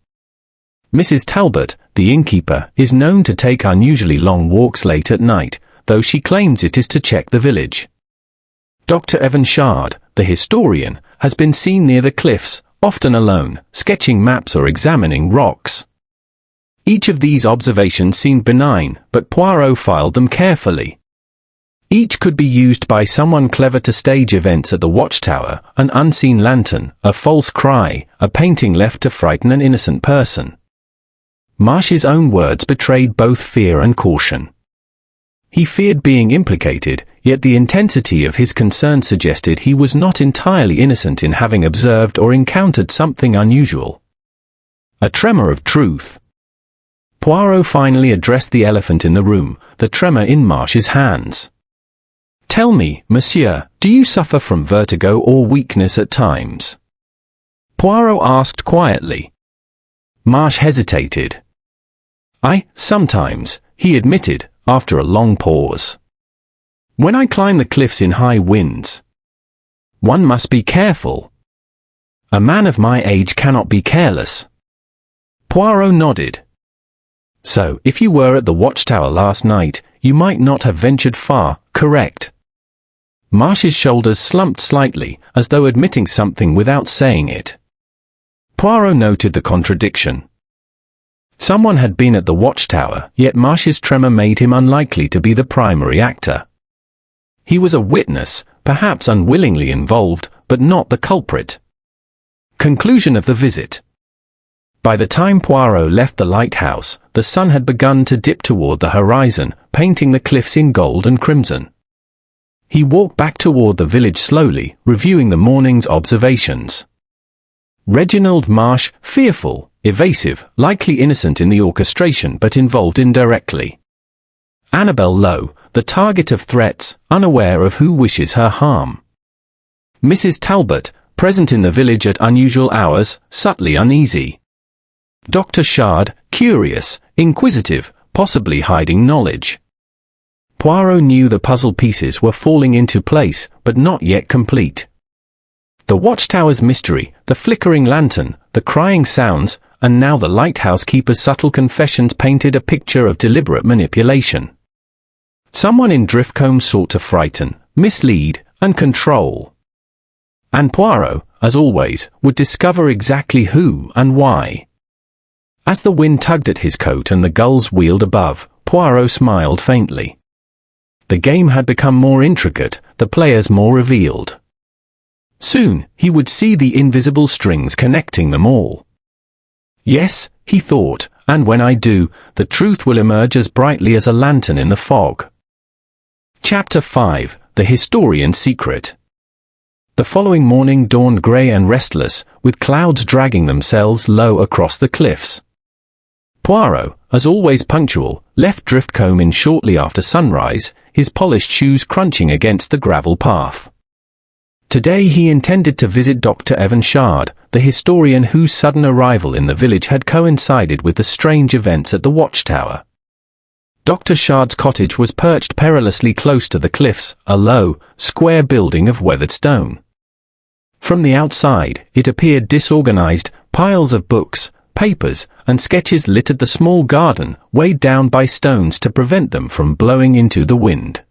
Mrs. Talbot, the innkeeper, is known to take unusually long walks late at night, though she claims it is to check the village. Dr. Evan Shard, the historian, has been seen near the cliffs, often alone, sketching maps or examining rocks. Each of these observations seemed benign, but Poirot filed them carefully. Each could be used by someone clever to stage events at the Watchtower: an unseen lantern, a false cry, a painting left to frighten an innocent person. Marsh's own words betrayed both fear and caution. He feared being implicated, yet the intensity of his concern suggested he was not entirely innocent in having observed or encountered something unusual. A tremor of truth. Poirot finally addressed the elephant in the room, the tremor in Marsh's hands. "Tell me, monsieur, do you suffer from vertigo or weakness at times?" Poirot asked quietly. Marsh hesitated. Sometimes," he admitted, after a long pause. "When I climb the cliffs in high winds." "One must be careful." "A man of my age cannot be careless." Poirot nodded. "So, if you were at the Watchtower last night, you might not have ventured far, correct?" Marsh's shoulders slumped slightly, as though admitting something without saying it. Poirot noted the contradiction. Someone had been at the Watchtower, yet Marsh's tremor made him unlikely to be the primary actor. He was a witness, perhaps unwillingly involved, but not the culprit. Conclusion of the visit. By the time Poirot left the lighthouse, the sun had begun to dip toward the horizon, painting the cliffs in gold and crimson. He walked back toward the village slowly, reviewing the morning's observations. Reginald Marsh, fearful, evasive, likely innocent in the orchestration but involved indirectly. Annabel Lowe, the target of threats, unaware of who wishes her harm. Mrs. Talbot, present in the village at unusual hours, subtly uneasy. Dr. Shard, curious, inquisitive, possibly hiding knowledge. Poirot knew the puzzle pieces were falling into place, but not yet complete. The Watchtower's mystery, the flickering lantern, the crying sounds, and now the lighthouse keeper's subtle confessions painted a picture of deliberate manipulation. Someone in Driftcombe sought to frighten, mislead, and control. And Poirot, as always, would discover exactly who and why. As the wind tugged at his coat and the gulls wheeled above, Poirot smiled faintly. The game had become more intricate, the players more revealed. Soon, he would see the invisible strings connecting them all. Yes, he thought, and when I do, the truth will emerge as brightly as a lantern in the fog. Chapter 5: The Historian's Secret. The following morning dawned grey and restless, with clouds dragging themselves low across the cliffs. Poirot, as always punctual, left Driftcombe in shortly after sunrise, his polished shoes crunching against the gravel path. Today he intended to visit Dr. Evan Shard, the historian whose sudden arrival in the village had coincided with the strange events at the Watchtower. Dr. Shard's cottage was perched perilously close to the cliffs, a low, square building of weathered stone. From the outside, it appeared disorganized. Piles of books, papers, and sketches littered the small garden, weighed down by stones to prevent them from blowing into the wind.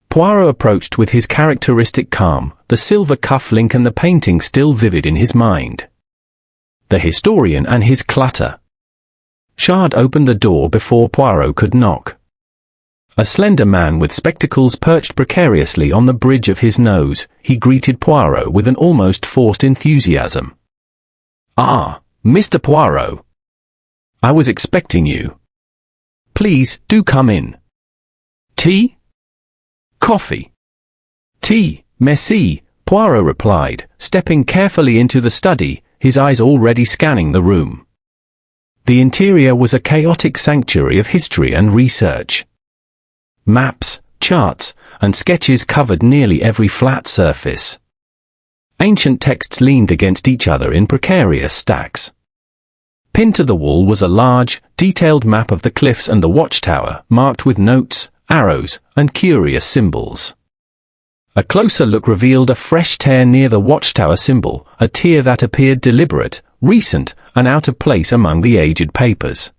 Poirot approached with his characteristic calm, the silver cufflink and the painting still vivid in his mind. The historian and his clutter. Shard opened the door before Poirot could knock. A slender man with spectacles perched precariously on the bridge of his nose, he greeted Poirot with an almost forced enthusiasm. "Ah, Mr. Poirot. I was expecting you. Please, do come in. Tea? Coffee?" "Tea, merci," Poirot replied, stepping carefully into the study, his eyes already scanning the room. The interior was a chaotic sanctuary of history and research. Maps, charts, and sketches covered nearly every flat surface. Ancient texts leaned against each other in precarious stacks. Pinned to the wall was a large, detailed map of the cliffs and the Watchtower, marked with notes, arrows, and curious symbols. A closer look revealed a fresh tear near the Watchtower symbol, a tear that appeared deliberate, recent, and out of place among the aged papers.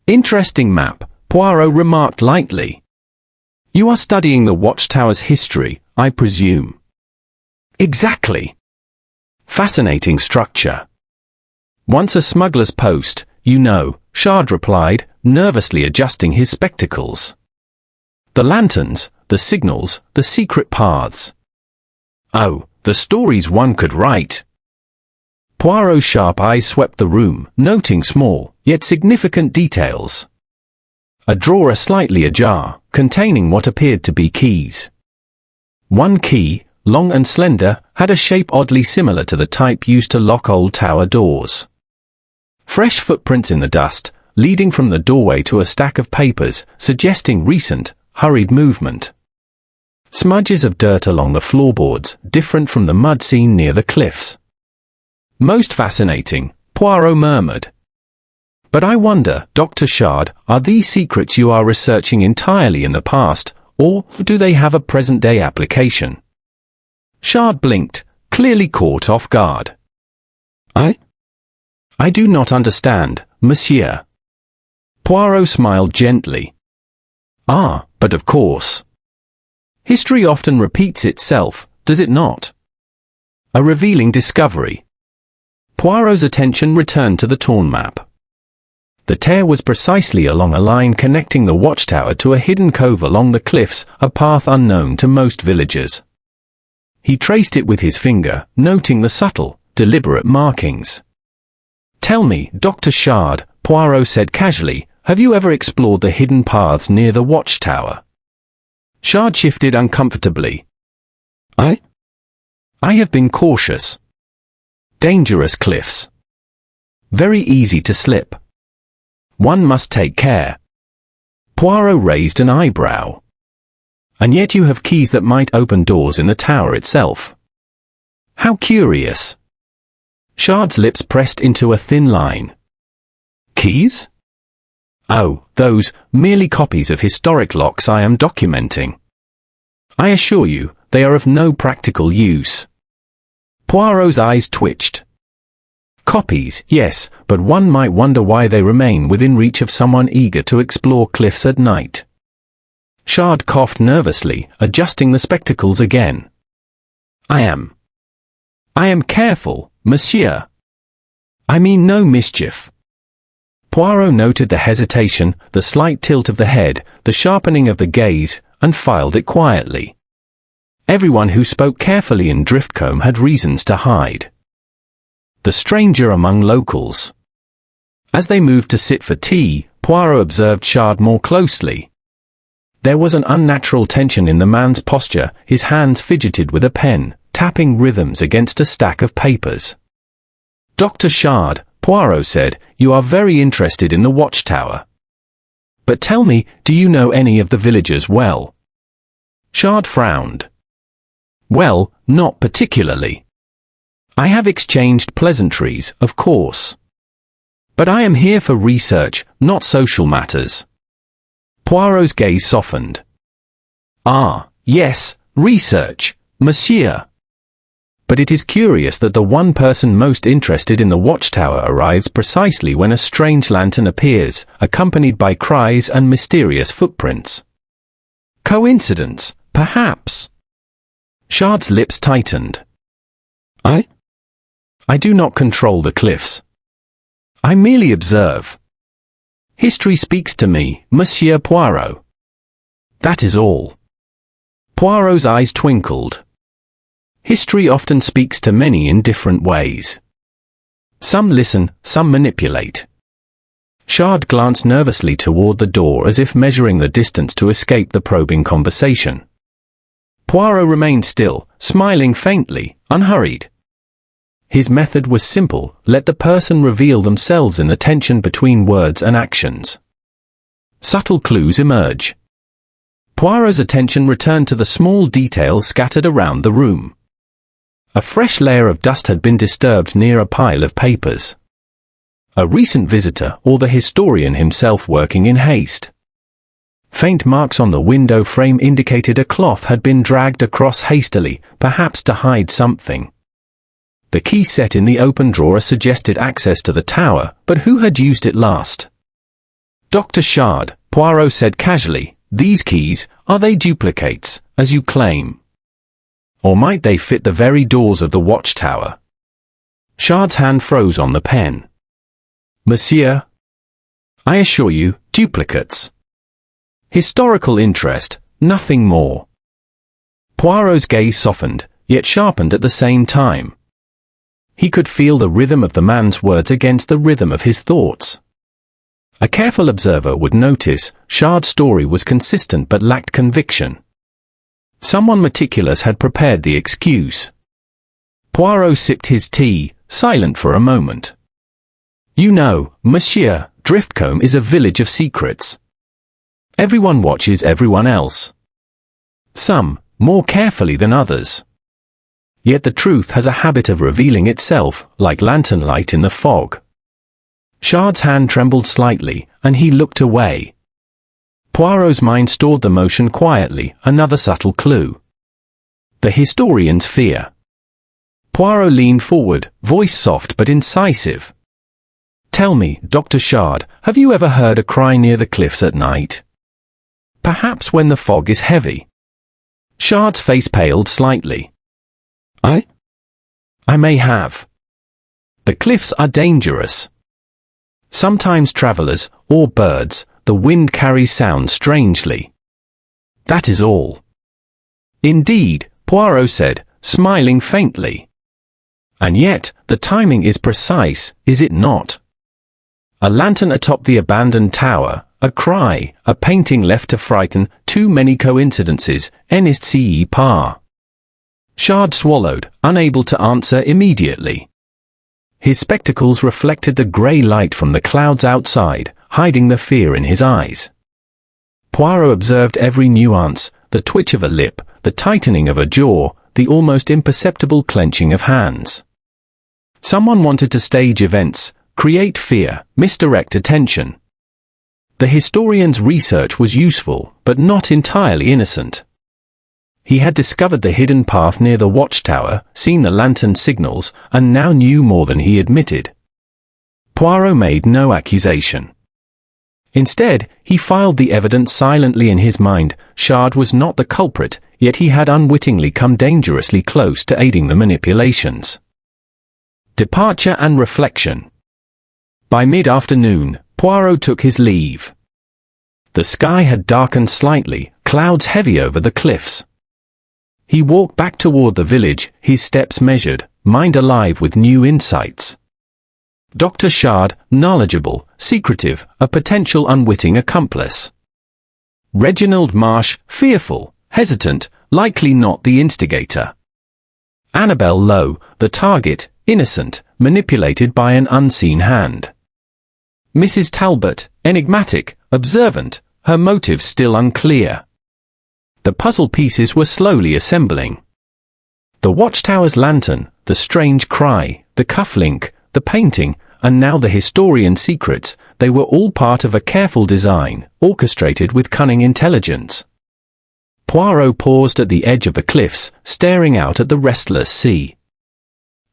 "Interesting map," Poirot remarked lightly. "You are studying the Watchtower's history, I presume?" "Exactly." "Fascinating structure. Once a smuggler's post, you know," Shard replied, nervously adjusting his spectacles. "The lanterns, the signals, the secret paths. Oh, the stories one could write." Poirot's sharp eyes swept the room, noting small, yet significant details. A drawer slightly ajar, containing what appeared to be keys. One key, long and slender, had a shape oddly similar to the type used to lock old tower doors. Fresh footprints in the dust, leading from the doorway to a stack of papers, suggesting recent, hurried movement. Smudges of dirt along the floorboards, different from the mud seen near the cliffs. "Most fascinating," Poirot murmured. "But I wonder, Dr. Shard, are these secrets you are researching entirely in the past, or do they have a present-day application?" Shard blinked, clearly caught off guard. I do not understand, monsieur." Poirot smiled gently. "Ah, but of course. History often repeats itself, does it not? A revealing discovery." Poirot's attention returned to the torn map. The tear was precisely along a line connecting the Watchtower to a hidden cove along the cliffs, a path unknown to most villagers. He traced it with his finger, noting the subtle, deliberate markings. "Tell me, Dr. Shard," Poirot said casually, "have you ever explored the hidden paths near the Watchtower?" Shard shifted uncomfortably. I have been cautious. Dangerous cliffs. Very easy to slip. One must take care." Poirot raised an eyebrow. "And yet you have keys that might open doors in the tower itself. How curious." Shard's lips pressed into a thin line. "Keys? Oh, those, merely copies of historic locks I am documenting. I assure you, they are of no practical use." Poirot's eyes twitched. "Copies, yes, but one might wonder why they remain within reach of someone eager to explore cliffs at night." Shard coughed nervously, adjusting the spectacles again. I am careful, monsieur. I mean no mischief." Poirot noted the hesitation, the slight tilt of the head, the sharpening of the gaze, and filed it quietly. Everyone who spoke carefully in Driftcombe had reasons to hide. The stranger among locals. As they moved to sit for tea, Poirot observed Shard more closely. There was an unnatural tension in the man's posture, his hands fidgeted with a pen, tapping rhythms against a stack of papers. "Dr. Shard," Poirot said, "you are very interested in the Watchtower. But tell me, do you know any of the villagers well?" Shard frowned. "Well, not particularly. I have exchanged pleasantries, of course. But I am here for research, not social matters." Poirot's gaze softened. "Ah, yes, research, monsieur. But it is curious that the one person most interested in the Watchtower arrives precisely when a strange lantern appears, accompanied by cries and mysterious footprints. Coincidence, perhaps?" Shard's lips tightened. I do not control the cliffs. I merely observe. History speaks to me, Monsieur Poirot. That is all." Poirot's eyes twinkled. "History often speaks to many in different ways. Some listen, some manipulate." Shard glanced nervously toward the door as if measuring the distance to escape the probing conversation. Poirot remained still, smiling faintly, unhurried. His method was simple: let the person reveal themselves in the tension between words and actions. Subtle clues emerge. Poirot's attention returned to the small details scattered around the room. A fresh layer of dust had been disturbed near a pile of papers. A recent visitor, or the historian himself working in haste. Faint marks on the window frame indicated a cloth had been dragged across hastily, perhaps to hide something. The key set in the open drawer suggested access to the tower, but who had used it last? "Dr. Shard," Poirot said casually, "these keys, are they duplicates, as you claim? Or might they fit the very doors of the Watchtower?" Shard's hand froze on the pen. "Monsieur, I assure you, duplicates. Historical interest, nothing more. Poirot's gaze softened, yet sharpened at the same time. He could feel the rhythm of the man's words against the rhythm of his thoughts. A careful observer would notice Chard's story was consistent but lacked conviction. Someone meticulous had prepared the excuse. Poirot sipped his tea, silent for a moment. You know, Monsieur, Driftcombe is a village of secrets. Everyone watches everyone else. Some, more carefully than others. Yet the truth has a habit of revealing itself, like lantern light in the fog. Chard's hand trembled slightly, and he looked away. Poirot's mind stored the motion quietly, another subtle clue. The historian's fear. Poirot leaned forward, voice soft but incisive. Tell me, Dr. Chard, have you ever heard a cry near the cliffs at night? Perhaps when the fog is heavy. Chard's face paled slightly. I may have. The cliffs are dangerous. Sometimes travelers, or birds, the wind carries sound strangely. That is all. Indeed, Poirot said, smiling faintly. And yet, the timing is precise, is it not? A lantern atop the abandoned tower, a cry, a painting left to frighten, too many coincidences, n'est-ce pas? Chard swallowed, unable to answer immediately. His spectacles reflected the grey light from the clouds outside, hiding the fear in his eyes. Poirot observed every nuance, the twitch of a lip, the tightening of a jaw, the almost imperceptible clenching of hands. Someone wanted to stage events, create fear, misdirect attention. The historian's research was useful, but not entirely innocent. He had discovered the hidden path near the Watchtower, seen the lantern signals, and now knew more than he admitted. Poirot made no accusation. Instead, he filed the evidence silently in his mind. Chard was not the culprit, yet he had unwittingly come dangerously close to aiding the manipulations. Departure and reflection. By mid-afternoon, Poirot took his leave. The sky had darkened slightly, clouds heavy over the cliffs. He walked back toward the village, his steps measured, mind alive with new insights. Dr. Chard, knowledgeable, secretive, a potential unwitting accomplice. Reginald Marsh, fearful, hesitant, likely not the instigator. Annabel Lowe, the target, innocent, manipulated by an unseen hand. Mrs. Talbot, enigmatic, observant, her motives still unclear. The puzzle pieces were slowly assembling. The Watchtower's lantern, the strange cry, the cufflink, the painting, and now the historian's secrets, they were all part of a careful design, orchestrated with cunning intelligence. Poirot paused at the edge of the cliffs, staring out at the restless sea.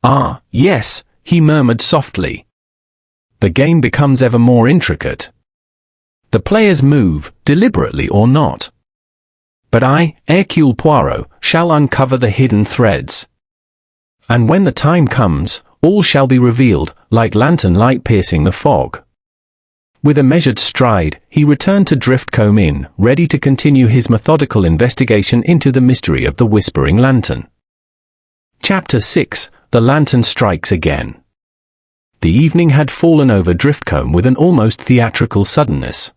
Ah, yes, he murmured softly. The game becomes ever more intricate. The players move, deliberately or not. But I, Hercule Poirot, shall uncover the hidden threads. And when the time comes, all shall be revealed, like lantern light piercing the fog. With a measured stride, he returned to Driftcombe Inn, ready to continue his methodical investigation into the mystery of the Whispering Lantern. Chapter 6, The Lantern Strikes Again. The evening had fallen over Driftcombe with an almost theatrical suddenness.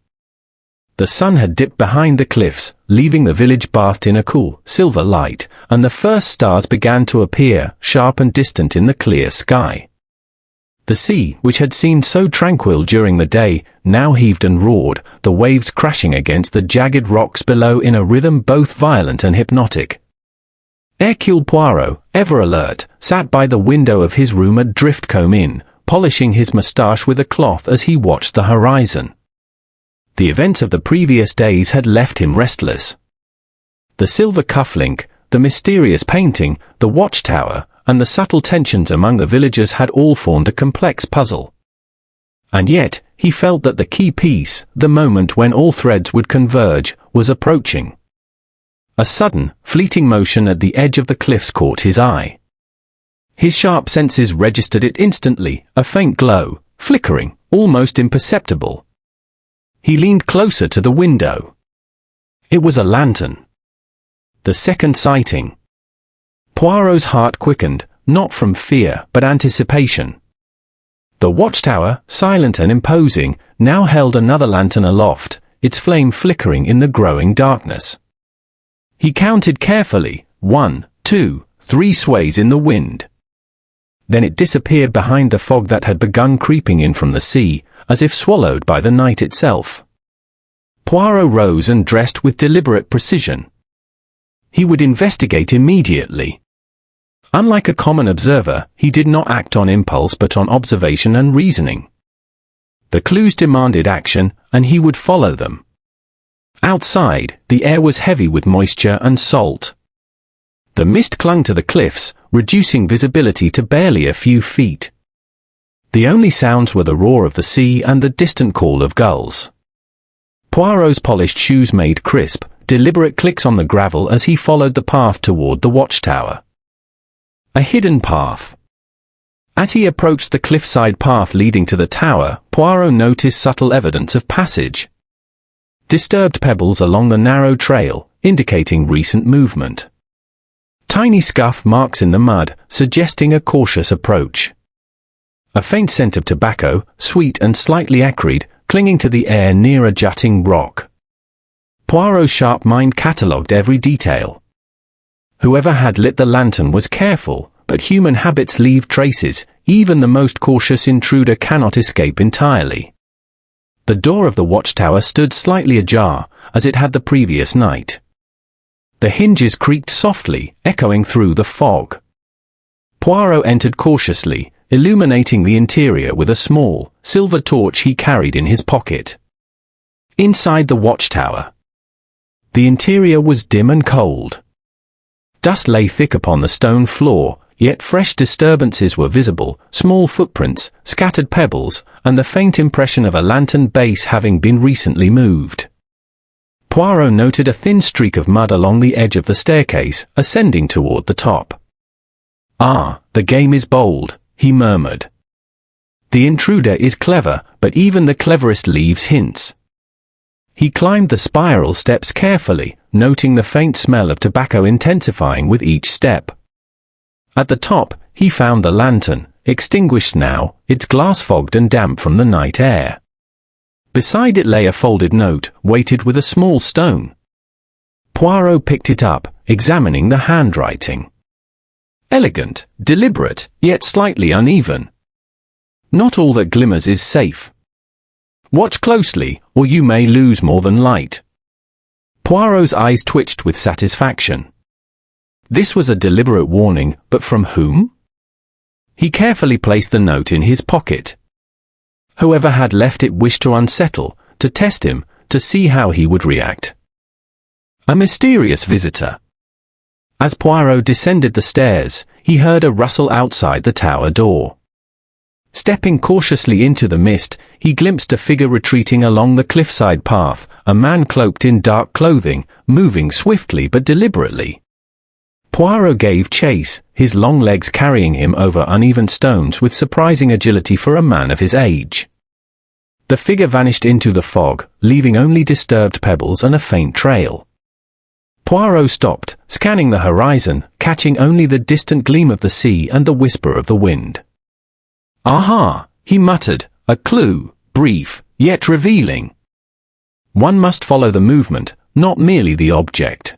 The sun had dipped behind the cliffs, leaving the village bathed in a cool, silver light, and the first stars began to appear, sharp and distant in the clear sky. The sea, which had seemed so tranquil during the day, now heaved and roared, the waves crashing against the jagged rocks below in a rhythm both violent and hypnotic. Hercule Poirot, ever alert, sat by the window of his room at Driftcombe Inn, polishing his moustache with a cloth as he watched the horizon. The events of the previous days had left him restless. The silver cufflink, the mysterious painting, the Watchtower, and the subtle tensions among the villagers had all formed a complex puzzle. And yet, he felt that the key piece, the moment when all threads would converge, was approaching. A sudden, fleeting motion at the edge of the cliffs caught his eye. His sharp senses registered it instantly, a faint glow, flickering, almost imperceptible. He leaned closer to the window. It was a lantern. The second sighting. Poirot's heart quickened, not from fear but anticipation. The watchtower, silent and imposing, now held another lantern aloft, its flame flickering in the growing darkness. He counted carefully, 1, 2, 3 sways in the wind. Then it disappeared behind the fog that had begun creeping in from the sea, as if swallowed by the night itself. Poirot rose and dressed with deliberate precision. He would investigate immediately. Unlike a common observer, he did not act on impulse but on observation and reasoning. The clues demanded action, and he would follow them. Outside, the air was heavy with moisture and salt. The mist clung to the cliffs, reducing visibility to barely a few feet. The only sounds were the roar of the sea and the distant call of gulls. Poirot's polished shoes made crisp, deliberate clicks on the gravel as he followed the path toward the watchtower. A hidden path. As he approached the cliffside path leading to the tower, Poirot noticed subtle evidence of passage. Disturbed pebbles along the narrow trail, indicating recent movement. Tiny scuff marks in the mud, suggesting a cautious approach. A faint scent of tobacco, sweet and slightly acrid, clinging to the air near a jutting rock. Poirot's sharp mind catalogued every detail. Whoever had lit the lantern was careful, but human habits leave traces. Even the most cautious intruder cannot escape entirely. The door of the watchtower stood slightly ajar, as it had the previous night. The hinges creaked softly, echoing through the fog. Poirot entered cautiously, illuminating the interior with a small, silver torch he carried in his pocket. Inside the watchtower. The interior was dim and cold. Dust lay thick upon the stone floor, yet fresh disturbances were visible, small footprints, scattered pebbles, and the faint impression of a lantern base having been recently moved. Poirot noted a thin streak of mud along the edge of the staircase, ascending toward the top. "Ah, the game is bold," he murmured. "The intruder is clever, but even the cleverest leaves hints." He climbed the spiral steps carefully, noting the faint smell of tobacco intensifying with each step. At the top, he found the lantern, extinguished now, its glass fogged and damp from the night air. Beside it lay a folded note, weighted with a small stone. Poirot picked it up, examining the handwriting. Elegant, deliberate, yet slightly uneven. "Not all that glimmers is safe. Watch closely, or you may lose more than light." Poirot's eyes twitched with satisfaction. This was a deliberate warning, but from whom? He carefully placed the note in his pocket. Whoever had left it wished to unsettle, to test him, to see how he would react. A mysterious visitor. As Poirot descended the stairs, he heard a rustle outside the tower door. Stepping cautiously into the mist, he glimpsed a figure retreating along the cliffside path, a man cloaked in dark clothing, moving swiftly but deliberately. Poirot gave chase, his long legs carrying him over uneven stones with surprising agility for a man of his age. The figure vanished into the fog, leaving only disturbed pebbles and a faint trail. Poirot stopped, scanning the horizon, catching only the distant gleam of the sea and the whisper of the wind. "Aha," he muttered, "a clue, brief, yet revealing. One must follow the movement, not merely the object."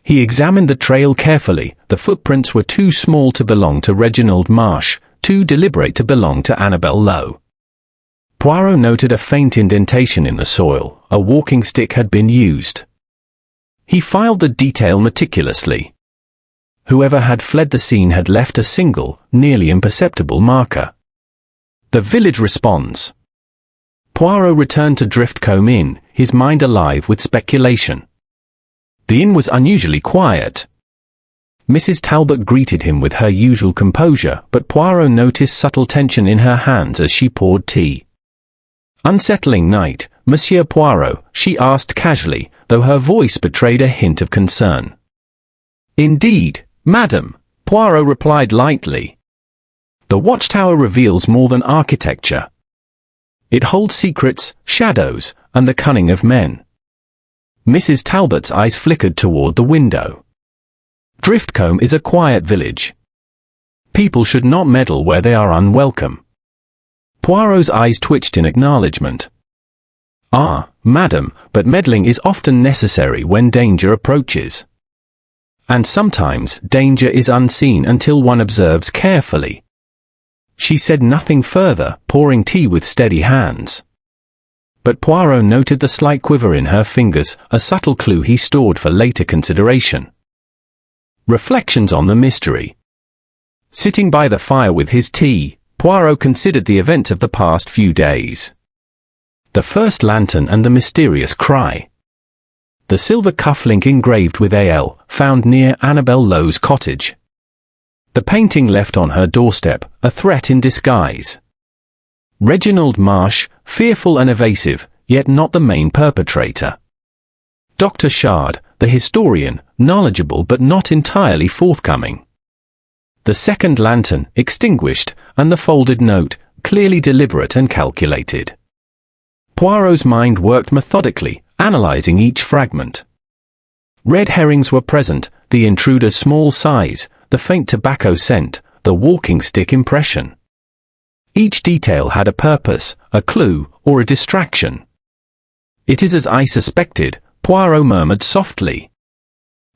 He examined the trail carefully. The footprints were too small to belong to Reginald Marsh, too deliberate to belong to Annabel Lee. Poirot noted a faint indentation in the soil. A walking stick had been used. He filed the detail meticulously. Whoever had fled the scene had left a single, nearly imperceptible marker. The village responds. Poirot returned to Driftcombe Inn, his mind alive with speculation. The inn was unusually quiet. Mrs. Talbot greeted him with her usual composure, but Poirot noticed subtle tension in her hands as she poured tea. "Unsettling night, Monsieur Poirot?" she asked casually, though her voice betrayed a hint of concern. "Indeed, madam," Poirot replied lightly. "The watchtower reveals more than architecture. It holds secrets, shadows, and the cunning of men. Mrs. Talbot's eyes flickered toward the window. Driftcombe is a quiet village. People should not meddle where they are unwelcome. Poirot's eyes twitched in acknowledgement. Ah, madam, but meddling is often necessary when danger approaches. And sometimes danger is unseen until one observes carefully. She said nothing further, pouring tea with steady hands. But Poirot noted the slight quiver in her fingers, a subtle clue he stored for later consideration. Reflections on the mystery. Sitting by the fire with his tea, Poirot considered the events of the past few days. The first lantern and the mysterious cry. The silver cufflink engraved with AL, found near Annabel Lowe's cottage. The painting left on her doorstep, a threat in disguise. Reginald Marsh, fearful and evasive, yet not the main perpetrator. Dr. Shard, the historian, knowledgeable but not entirely forthcoming. The second lantern, extinguished, and the folded note, clearly deliberate and calculated. Poirot's mind worked methodically, analyzing each fragment. Red herrings were present, the intruder's small size, the faint tobacco scent, the walking stick impression. Each detail had a purpose, a clue, or a distraction. "It is as I suspected," Poirot murmured softly.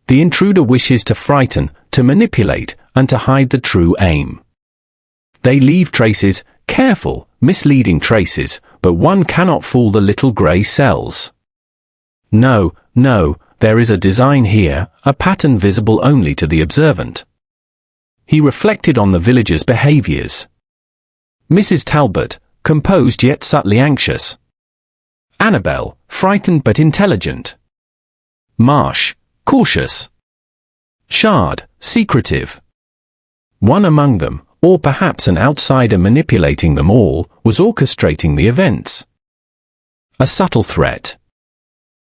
"The intruder wishes to frighten, to manipulate, and to hide the true aim. They leave traces, careful, misleading traces, but one cannot fool the little grey cells. No, no, there is a design here, a pattern visible only to the observant." He reflected on the villagers' behaviours. Mrs. Talbot, composed yet subtly anxious. Annabel, frightened but intelligent. Marsh, cautious. Shard, secretive. One among them, or perhaps an outsider manipulating them all, was orchestrating the events. A subtle threat.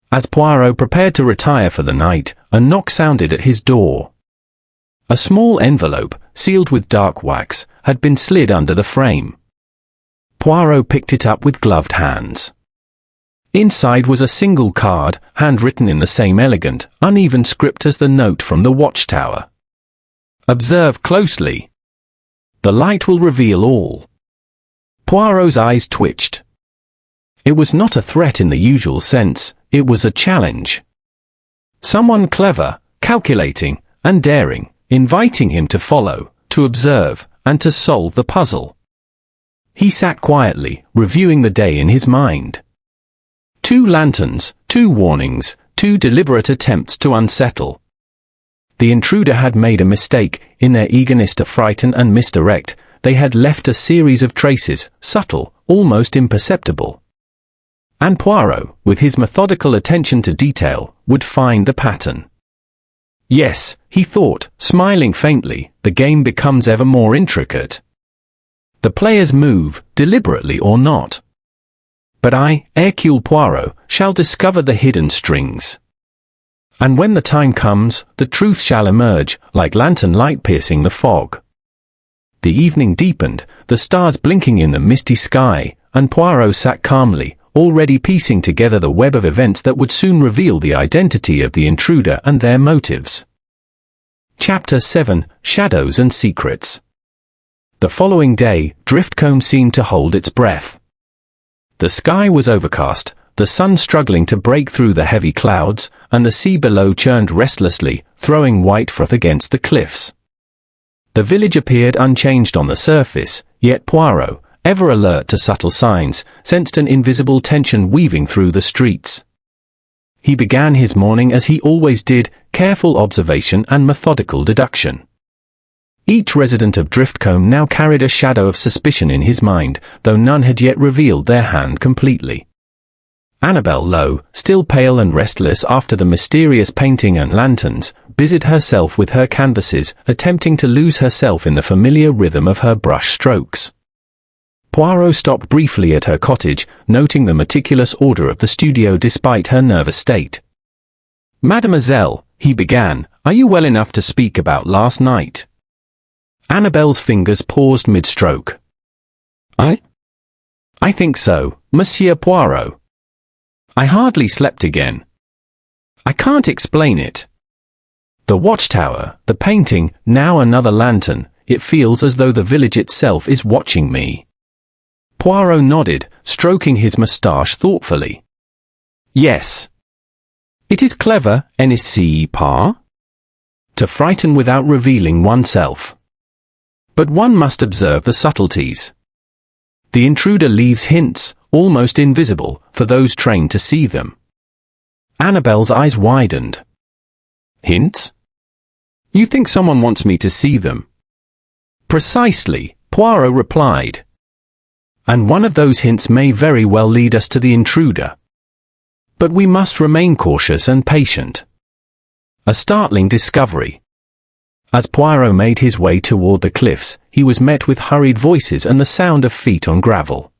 As Poirot prepared to retire for the night, a knock sounded at his door. A small envelope, sealed with dark wax, had been slid under the frame. Poirot picked it up with gloved hands. Inside was a single card, handwritten in the same elegant, uneven script as the note from the Watchtower. "Observe closely. The light will reveal all." Poirot's eyes twitched. It was not a threat in the usual sense, it was a challenge. Someone clever, calculating, and daring, inviting him to follow, to observe, and to solve the puzzle. He sat quietly, reviewing the day in his mind. 2 lanterns, 2 warnings, 2 deliberate attempts to unsettle. The intruder had made a mistake. In their eagerness to frighten and misdirect, they had left a series of traces, subtle, almost imperceptible. And Poirot, with his methodical attention to detail, would find the pattern. Yes, he thought, smiling faintly, the game becomes ever more intricate. The players move, deliberately or not. But I, Hercule Poirot, shall discover the hidden strings. And when the time comes, the truth shall emerge, like lantern light piercing the fog. The evening deepened, the stars blinking in the misty sky, and Poirot sat calmly, already piecing together the web of events that would soon reveal the identity of the intruder and their motives. Chapter 7: Shadows and Secrets. The following day, Driftcombe seemed to hold its breath. The sky was overcast, the sun struggling to break through the heavy clouds, and the sea below churned restlessly, throwing white froth against the cliffs. The village appeared unchanged on the surface, yet Poirot, ever alert to subtle signs, sensed an invisible tension weaving through the streets. He began his morning as he always did, careful observation and methodical deduction. Each resident of Driftcombe now carried a shadow of suspicion in his mind, though none had yet revealed their hand completely. Annabel Lowe, still pale and restless after the mysterious painting and lanterns, busied herself with her canvases, attempting to lose herself in the familiar rhythm of her brush strokes. Poirot stopped briefly at her cottage, noting the meticulous order of the studio despite her nervous state. "Mademoiselle," he began, "are you well enough to speak about last night?" Annabel's fingers paused mid-stroke. I think so, Monsieur Poirot. I hardly slept again. I can't explain it. The watchtower, the painting, now another lantern, it feels as though the village itself is watching me. Poirot nodded, stroking his moustache thoughtfully. Yes. It is clever, n'est-ce pas? To frighten without revealing oneself. But one must observe the subtleties. The intruder leaves hints, almost invisible, for those trained to see them. Annabelle's eyes widened. Hints? You think someone wants me to see them? Precisely, Poirot replied. And one of those hints may very well lead us to the intruder. But we must remain cautious and patient. A startling discovery. As Poirot made his way toward the cliffs, he was met with hurried voices and the sound of feet on gravel.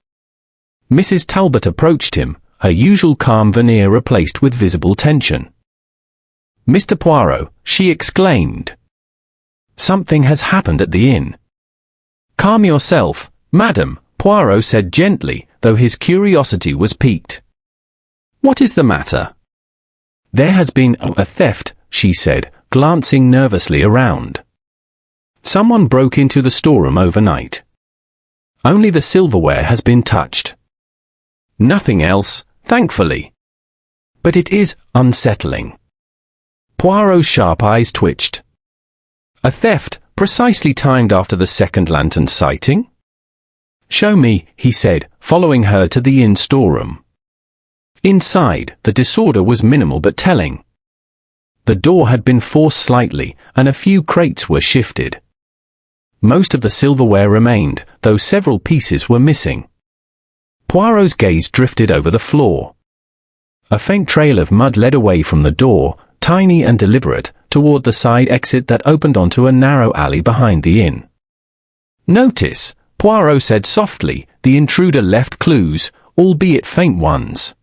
Mrs. Talbot approached him, her usual calm veneer replaced with visible tension. Mr. Poirot, she exclaimed. Something has happened at the inn. Calm yourself, madam, Poirot said gently, though his curiosity was piqued. What is the matter? There has been a theft, she said, glancing nervously around. Someone broke into the storeroom overnight. Only the silverware has been touched. Nothing else, thankfully. But it is unsettling. Poirot's sharp eyes twitched. A theft, precisely timed after the second lantern sighting? Show me, he said, following her to the inn storeroom. Inside, the disorder was minimal but telling. The door had been forced slightly, and a few crates were shifted. Most of the silverware remained, though several pieces were missing. Poirot's gaze drifted over the floor. A faint trail of mud led away from the door, tiny and deliberate, toward the side exit that opened onto a narrow alley behind the inn. Notice, Poirot said softly, the intruder left clues, albeit faint ones.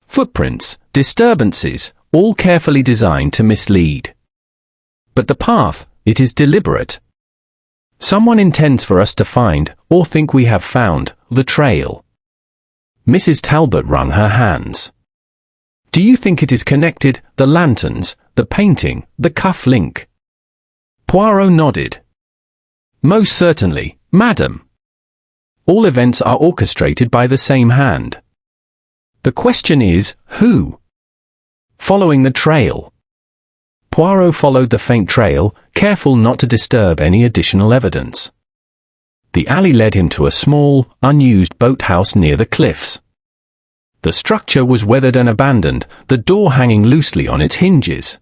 Footprints, disturbances, all carefully designed to mislead. But the path, it is deliberate. Someone intends for us to find, or think we have found, the trail. Mrs. Talbot wrung her hands. Do you think it is connected, the lanterns, the painting, the cufflink? Poirot nodded. Most certainly, madam. All events are orchestrated by the same hand. The question is, who? Following the trail. Poirot followed the faint trail, careful not to disturb any additional evidence. The alley led him to a small, unused boathouse near the cliffs. The structure was weathered and abandoned, the door hanging loosely on its hinges.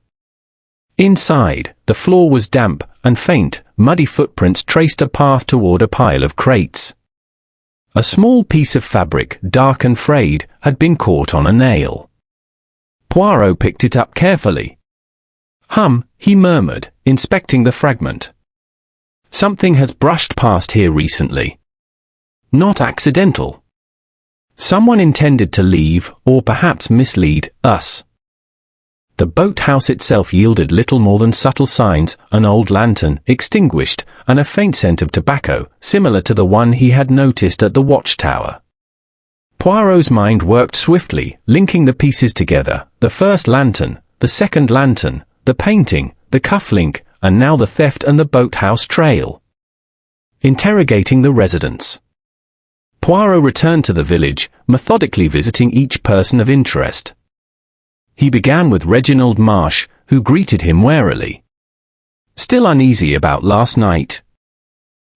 Inside, the floor was damp, and faint, muddy footprints traced a path toward a pile of crates. A small piece of fabric, dark and frayed, had been caught on a nail. Poirot picked it up carefully. He murmured, inspecting the fragment. Something has brushed past here recently. Not accidental. Someone intended to leave, or perhaps mislead, us. The boathouse itself yielded little more than subtle signs, an old lantern, extinguished, and a faint scent of tobacco, similar to the one he had noticed at the Watchtower. Poirot's mind worked swiftly, linking the pieces together, the first lantern, the second lantern, the painting, the cufflink, and now the theft and the boathouse trail. Interrogating the residents. Poirot returned to the village, methodically visiting each person of interest. He began with Reginald Marsh, who greeted him warily. Still uneasy about last night?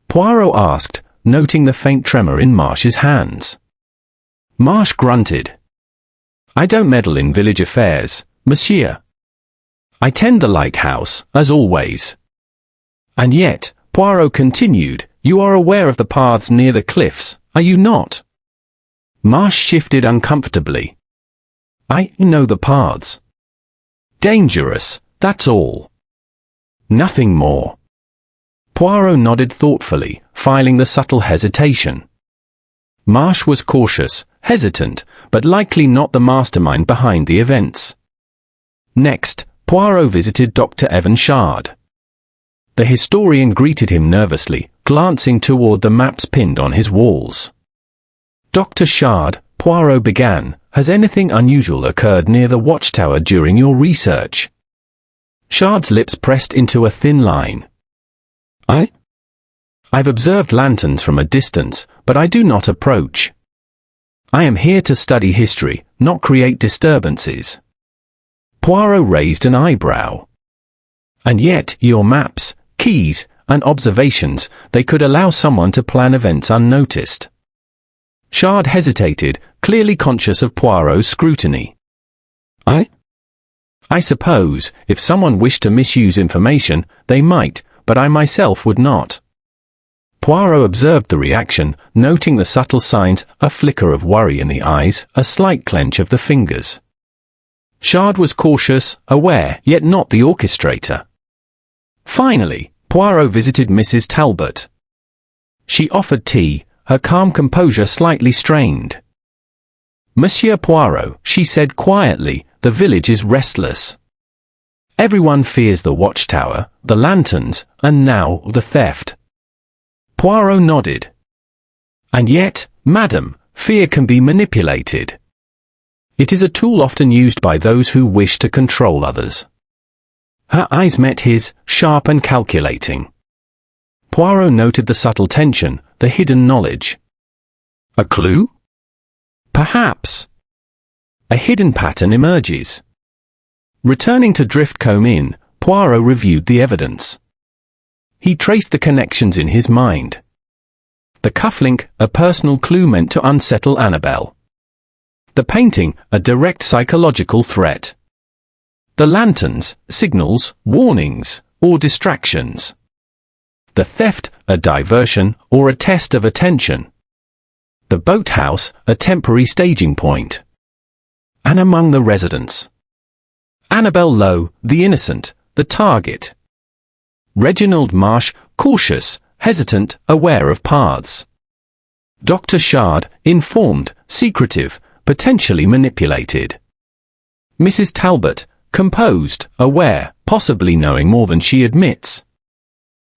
Poirot asked, noting the faint tremor in Marsh's hands. Marsh grunted. I don't meddle in village affairs, monsieur. I tend the lighthouse, as always. And yet, Poirot continued, you are aware of the paths near the cliffs, are you not? Marsh shifted uncomfortably. I know the paths. Dangerous, that's all. Nothing more. Poirot nodded thoughtfully, filing the subtle hesitation. Marsh was cautious, hesitant, but likely not the mastermind behind the events. Next, Poirot visited Dr. Evan Shard. The historian greeted him nervously, glancing toward the maps pinned on his walls. Dr. Shard, Poirot began, has anything unusual occurred near the Watchtower during your research? Shard's lips pressed into a thin line. I've observed lanterns from a distance, but I do not approach. I am here to study history, not create disturbances. Poirot raised an eyebrow. And yet, your maps, keys, and observations, they could allow someone to plan events unnoticed. Shard hesitated, clearly conscious of Poirot's scrutiny. I suppose, if someone wished to misuse information, they might, but I myself would not. Poirot observed the reaction, noting the subtle signs, a flicker of worry in the eyes, a slight clench of the fingers. Shard was cautious, aware, yet not the orchestrator. Finally, Poirot visited Mrs. Talbot. She offered tea, her calm composure slightly strained. Monsieur Poirot, she said quietly, the village is restless. Everyone fears the Watchtower, the lanterns, and now the theft. Poirot nodded. And yet, madam, fear can be manipulated. It is a tool often used by those who wish to control others. Her eyes met his, sharp and calculating. Poirot noted the subtle tension, the hidden knowledge. A clue? Perhaps. A hidden pattern emerges. Returning to Driftcombe Inn, Poirot reviewed the evidence. He traced the connections in his mind. The cufflink, a personal clue meant to unsettle Annabelle. The painting, a direct psychological threat. The lanterns, signals, warnings, or distractions. The theft, a diversion, or a test of attention. The boathouse, a temporary staging point. And among the residents. Annabelle Lowe, the innocent, the target. Reginald Marsh, cautious, hesitant, aware of paths. Dr. Shard, informed, secretive, potentially manipulated. Mrs. Talbot, composed, aware, possibly knowing more than she admits.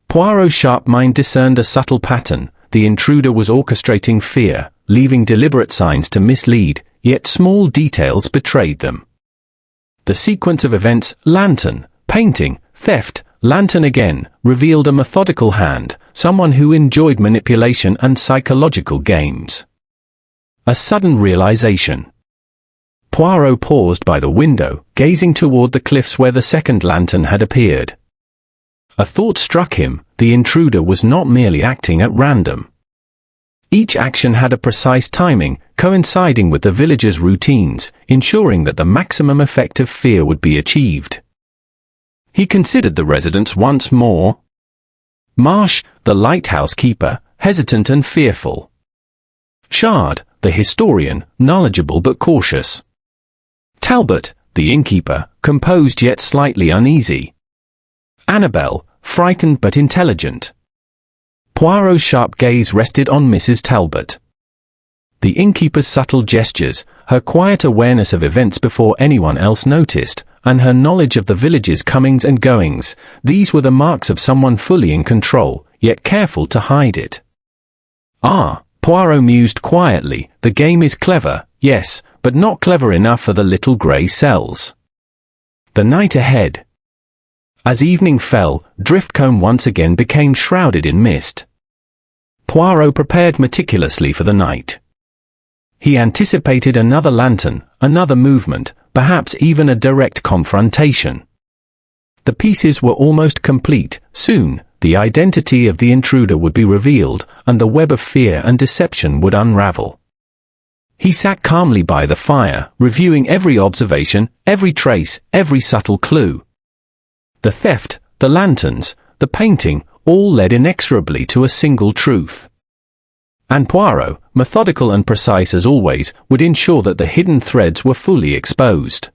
Poirot's sharp mind discerned a subtle pattern. The intruder was orchestrating fear, leaving deliberate signs to mislead, yet small details betrayed them. The sequence of events, lantern, painting, theft, lantern again, revealed a methodical hand, someone who enjoyed manipulation and psychological games. A sudden realization. Poirot paused by the window, gazing toward the cliffs where the second lantern had appeared. A thought struck him, the intruder was not merely acting at random. Each action had a precise timing, coinciding with the villagers' routines, ensuring that the maximum effect of fear would be achieved. He considered the residents once more. Marsh, the lighthouse keeper, hesitant and fearful. Shard, the historian, knowledgeable but cautious. Talbot, the innkeeper, composed yet slightly uneasy. Annabelle, frightened but intelligent. Poirot's sharp gaze rested on Mrs. Talbot. The innkeeper's subtle gestures, her quiet awareness of events before anyone else noticed, and her knowledge of the village's comings and goings, these were the marks of someone fully in control, yet careful to hide it. Ah, Poirot mused quietly, the game is clever, yes, but not clever enough for the little grey cells. The night ahead. As evening fell, Driftcombe once again became shrouded in mist. Poirot prepared meticulously for the night. He anticipated another lantern, another movement, perhaps even a direct confrontation. The pieces were almost complete. Soon, the identity of the intruder would be revealed, and the web of fear and deception would unravel. He sat calmly by the fire, reviewing every observation, every trace, every subtle clue. The theft, the lanterns, the painting, all led inexorably to a single truth. And Poirot, methodical and precise as always, would ensure that the hidden threads were fully exposed.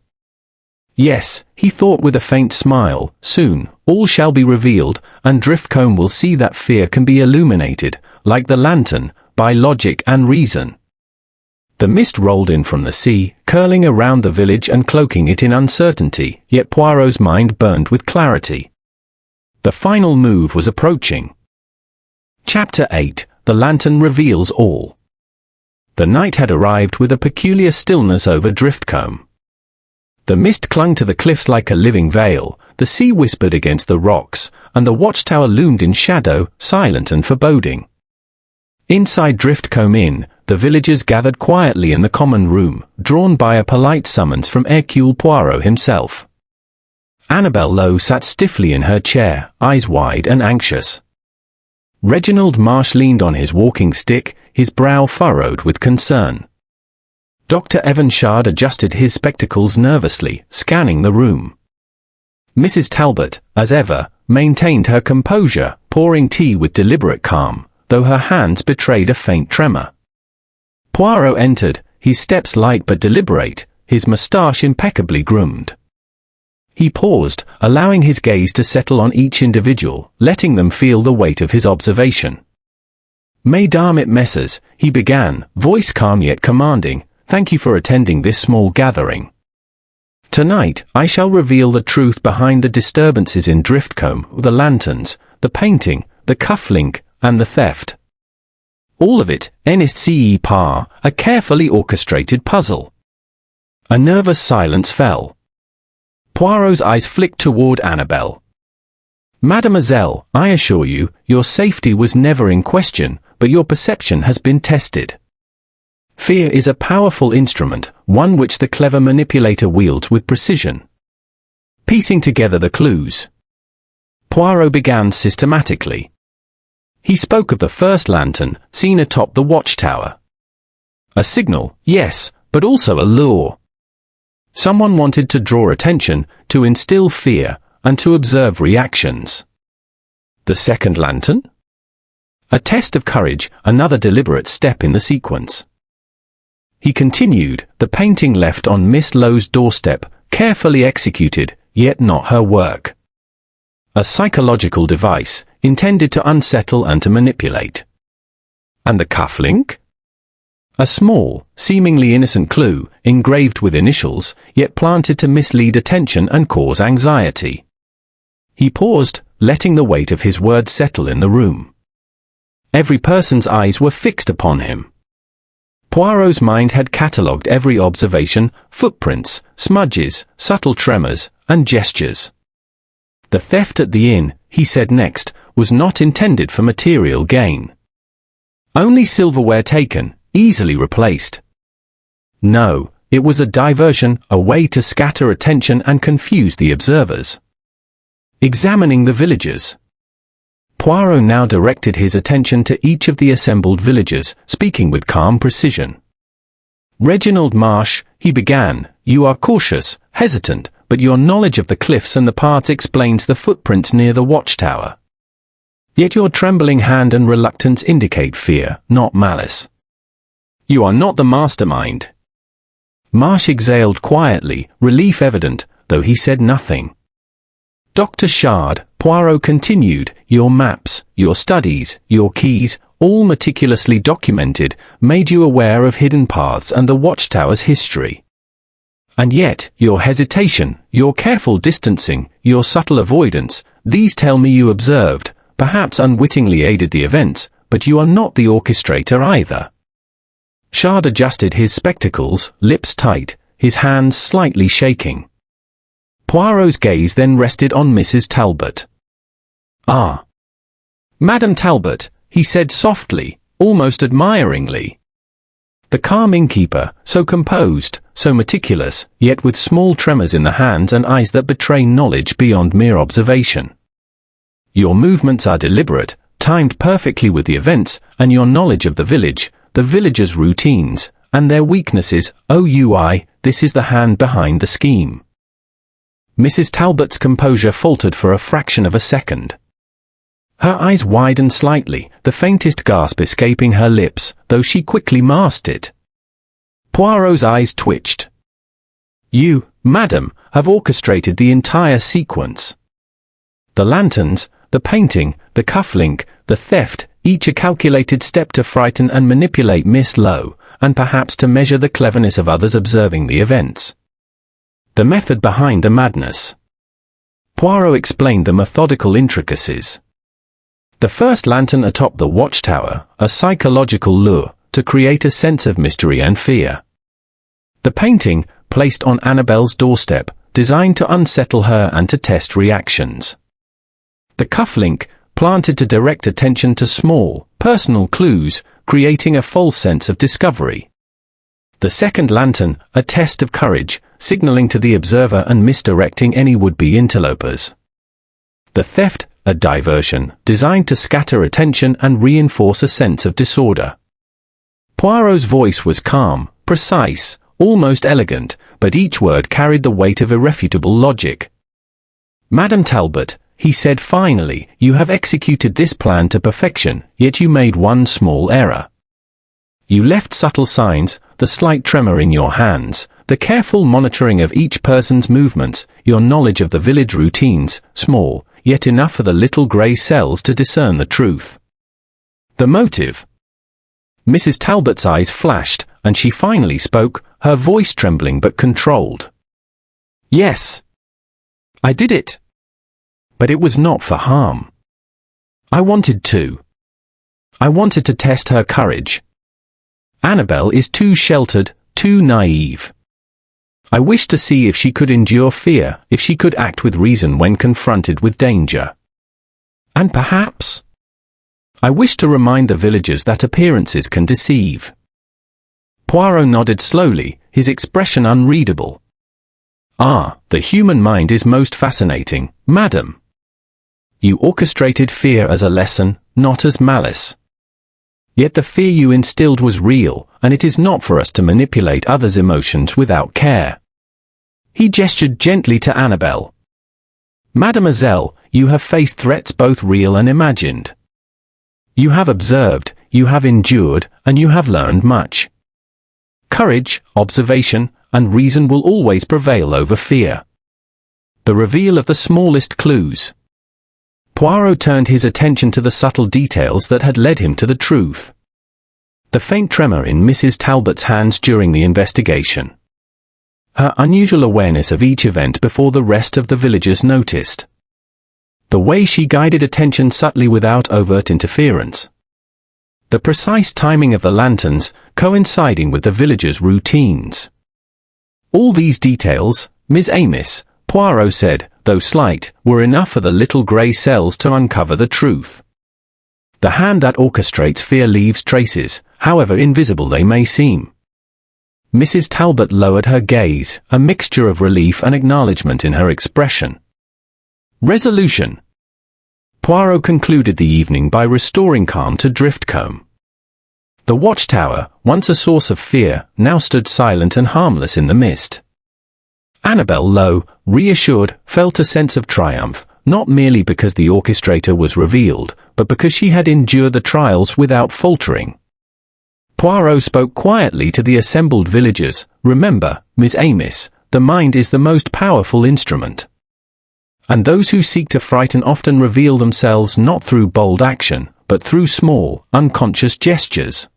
Yes, he thought with a faint smile, soon, all shall be revealed, and Driftcombe will see that fear can be illuminated, like the lantern, by logic and reason. The mist rolled in from the sea, curling around the village and cloaking it in uncertainty, yet Poirot's mind burned with clarity. The final move was approaching. Chapter 8. The Lantern Reveals All. The night had arrived with a peculiar stillness over Driftcombe. The mist clung to the cliffs like a living veil, the sea whispered against the rocks, and the watchtower loomed in shadow, silent and foreboding. Inside Driftcombe Inn, the villagers gathered quietly in the common room, drawn by a polite summons from Hercule Poirot himself. Annabel Lee sat stiffly in her chair, eyes wide and anxious. Reginald Marsh leaned on his walking stick, his brow furrowed with concern. Dr. Evan Shard adjusted his spectacles nervously, scanning the room. Mrs. Talbot, as ever, maintained her composure, pouring tea with deliberate calm, though her hands betrayed a faint tremor. Poirot entered, his steps light but deliberate, his moustache impeccably groomed. He paused, allowing his gaze to settle on each individual, letting them feel the weight of his observation. "Mesdames et messieurs," he began, voice calm yet commanding, "thank you for attending this small gathering. Tonight, I shall reveal the truth behind the disturbances in Driftcombe, the lanterns, the painting, the cufflink, and the theft. All of it, n'est-ce pas, a carefully orchestrated puzzle." A nervous silence fell. Poirot's eyes flicked toward Annabel. "Mademoiselle, I assure you, your safety was never in question, but your perception has been tested. Fear is a powerful instrument, one which the clever manipulator wields with precision." Piecing together the clues, Poirot began systematically. He spoke of the first lantern, seen atop the watchtower. A signal, yes, but also a lure. Someone wanted to draw attention, to instill fear, and to observe reactions. The second lantern? A test of courage, another deliberate step in the sequence. He continued, the painting left on Miss Lowe's doorstep, carefully executed, yet not her work. A psychological device, intended to unsettle and to manipulate. And the cufflink? A small, seemingly innocent clue, engraved with initials, yet planted to mislead attention and cause anxiety. He paused, letting the weight of his words settle in the room. Every person's eyes were fixed upon him. Poirot's mind had catalogued every observation, footprints, smudges, subtle tremors, and gestures. The theft at the inn, he said next, was not intended for material gain. Only silverware taken, easily replaced. No, it was a diversion, a way to scatter attention and confuse the observers. Examining the villagers. Poirot now directed his attention to each of the assembled villagers, speaking with calm precision. "Reginald Marsh," he began, "you are cautious, hesitant, but your knowledge of the cliffs and the paths explains the footprints near the watchtower. Yet your trembling hand and reluctance indicate fear, not malice. You are not the mastermind." Marsh exhaled quietly, relief evident, though he said nothing. "Dr. Shard," Poirot continued, "your maps, your studies, your keys, all meticulously documented, made you aware of hidden paths and the watchtower's history. And yet, your hesitation, your careful distancing, your subtle avoidance, these tell me you observed, perhaps unwittingly aided the events, but you are not the orchestrator either." Shard adjusted his spectacles, lips tight, his hands slightly shaking. Poirot's gaze then rested on Mrs. Talbot. "Ah. Madame Talbot," he said softly, almost admiringly. The calm innkeeper, so composed, so meticulous, yet with small tremors in the hands and eyes that betray knowledge beyond mere observation. "Your movements are deliberate, timed perfectly with the events, and your knowledge of the village, the villagers' routines, and their weaknesses, this is the hand behind the scheme." Mrs. Talbot's composure faltered for a fraction of a second. Her eyes widened slightly, the faintest gasp escaping her lips, though she quickly masked it. Poirot's eyes twitched. "You, madam, have orchestrated the entire sequence. The lanterns, the painting, the cufflink, the theft, each a calculated step to frighten and manipulate Miss Lowe, and perhaps to measure the cleverness of others observing the events. The method behind the madness." Poirot explained the methodical intricacies. The first lantern atop the watchtower, a psychological lure, to create a sense of mystery and fear. The painting, placed on Annabelle's doorstep, designed to unsettle her and to test reactions. The cufflink, planted to direct attention to small, personal clues, creating a false sense of discovery. The second lantern, a test of courage, signaling to the observer and misdirecting any would-be interlopers. The theft, a diversion, designed to scatter attention and reinforce a sense of disorder. Poirot's voice was calm, precise, almost elegant, but each word carried the weight of irrefutable logic. "Madame Talbot," he said finally, "you have executed this plan to perfection, yet you made one small error. You left subtle signs, the slight tremor in your hands, the careful monitoring of each person's movements, your knowledge of the village routines, small, yet enough for the little grey cells to discern the truth. The motive." Mrs. Talbot's eyes flashed, and she finally spoke, her voice trembling but controlled. "Yes. I did it. But it was not for harm. I wanted to. I wanted to test her courage. Annabelle is too sheltered, too naive. I wished to see if she could endure fear, if she could act with reason when confronted with danger. And perhaps I wished to remind the villagers that appearances can deceive." Poirot nodded slowly, his expression unreadable. "Ah, the human mind is most fascinating, madam. You orchestrated fear as a lesson, not as malice. Yet the fear you instilled was real, and it is not for us to manipulate others' emotions without care." He gestured gently to Annabelle. "Mademoiselle, you have faced threats both real and imagined. You have observed, you have endured, and you have learned much. Courage, observation, and reason will always prevail over fear. The reveal of the smallest clues." Poirot turned his attention to the subtle details that had led him to the truth. The faint tremor in Mrs. Talbot's hands during the investigation. Her unusual awareness of each event before the rest of the villagers noticed. The way she guided attention subtly without overt interference. The precise timing of the lanterns, coinciding with the villagers' routines. All these details, Miss Amos, Poirot said, though slight, were enough for the little grey cells to uncover the truth. The hand that orchestrates fear leaves traces, however invisible they may seem. Mrs. Talbot lowered her gaze, a mixture of relief and acknowledgement in her expression. Resolution. Poirot concluded the evening by restoring calm to Driftcombe. The Watchtower, once a source of fear, now stood silent and harmless in the mist. Annabelle Lowe, reassured, felt a sense of triumph, not merely because the orchestrator was revealed, but because she had endured the trials without faltering. Poirot spoke quietly to the assembled villagers. "Remember, Miss Amos, the mind is the most powerful instrument. And those who seek to frighten often reveal themselves not through bold action, but through small, unconscious gestures.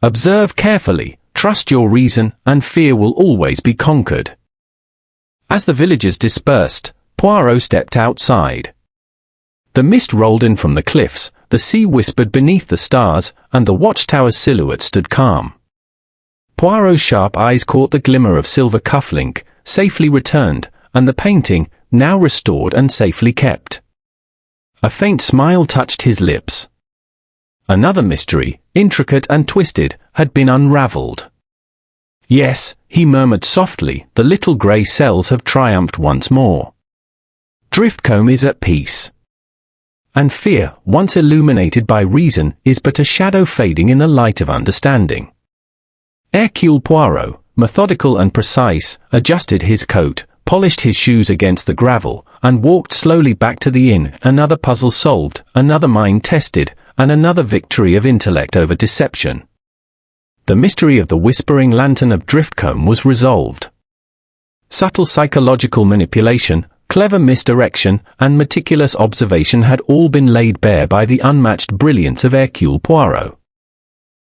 Observe carefully, trust your reason, and fear will always be conquered." As the villagers dispersed, Poirot stepped outside. The mist rolled in from the cliffs, the sea whispered beneath the stars, and the Watchtower's silhouette stood calm. Poirot's sharp eyes caught the glimmer of silver cufflink, safely returned, and the painting, now restored and safely kept. A faint smile touched his lips. Another mystery, intricate and twisted, had been unravelled. "Yes," he murmured softly, "the little grey cells have triumphed once more. Driftcombe is at peace. And fear, once illuminated by reason, is but a shadow fading in the light of understanding." Hercule Poirot, methodical and precise, adjusted his coat, polished his shoes against the gravel, and walked slowly back to the inn, another puzzle solved, another mind tested, and another victory of intellect over deception. The mystery of the Whispering Lantern of Driftcombe was resolved. Subtle psychological manipulation, clever misdirection, and meticulous observation had all been laid bare by the unmatched brilliance of Hercule Poirot.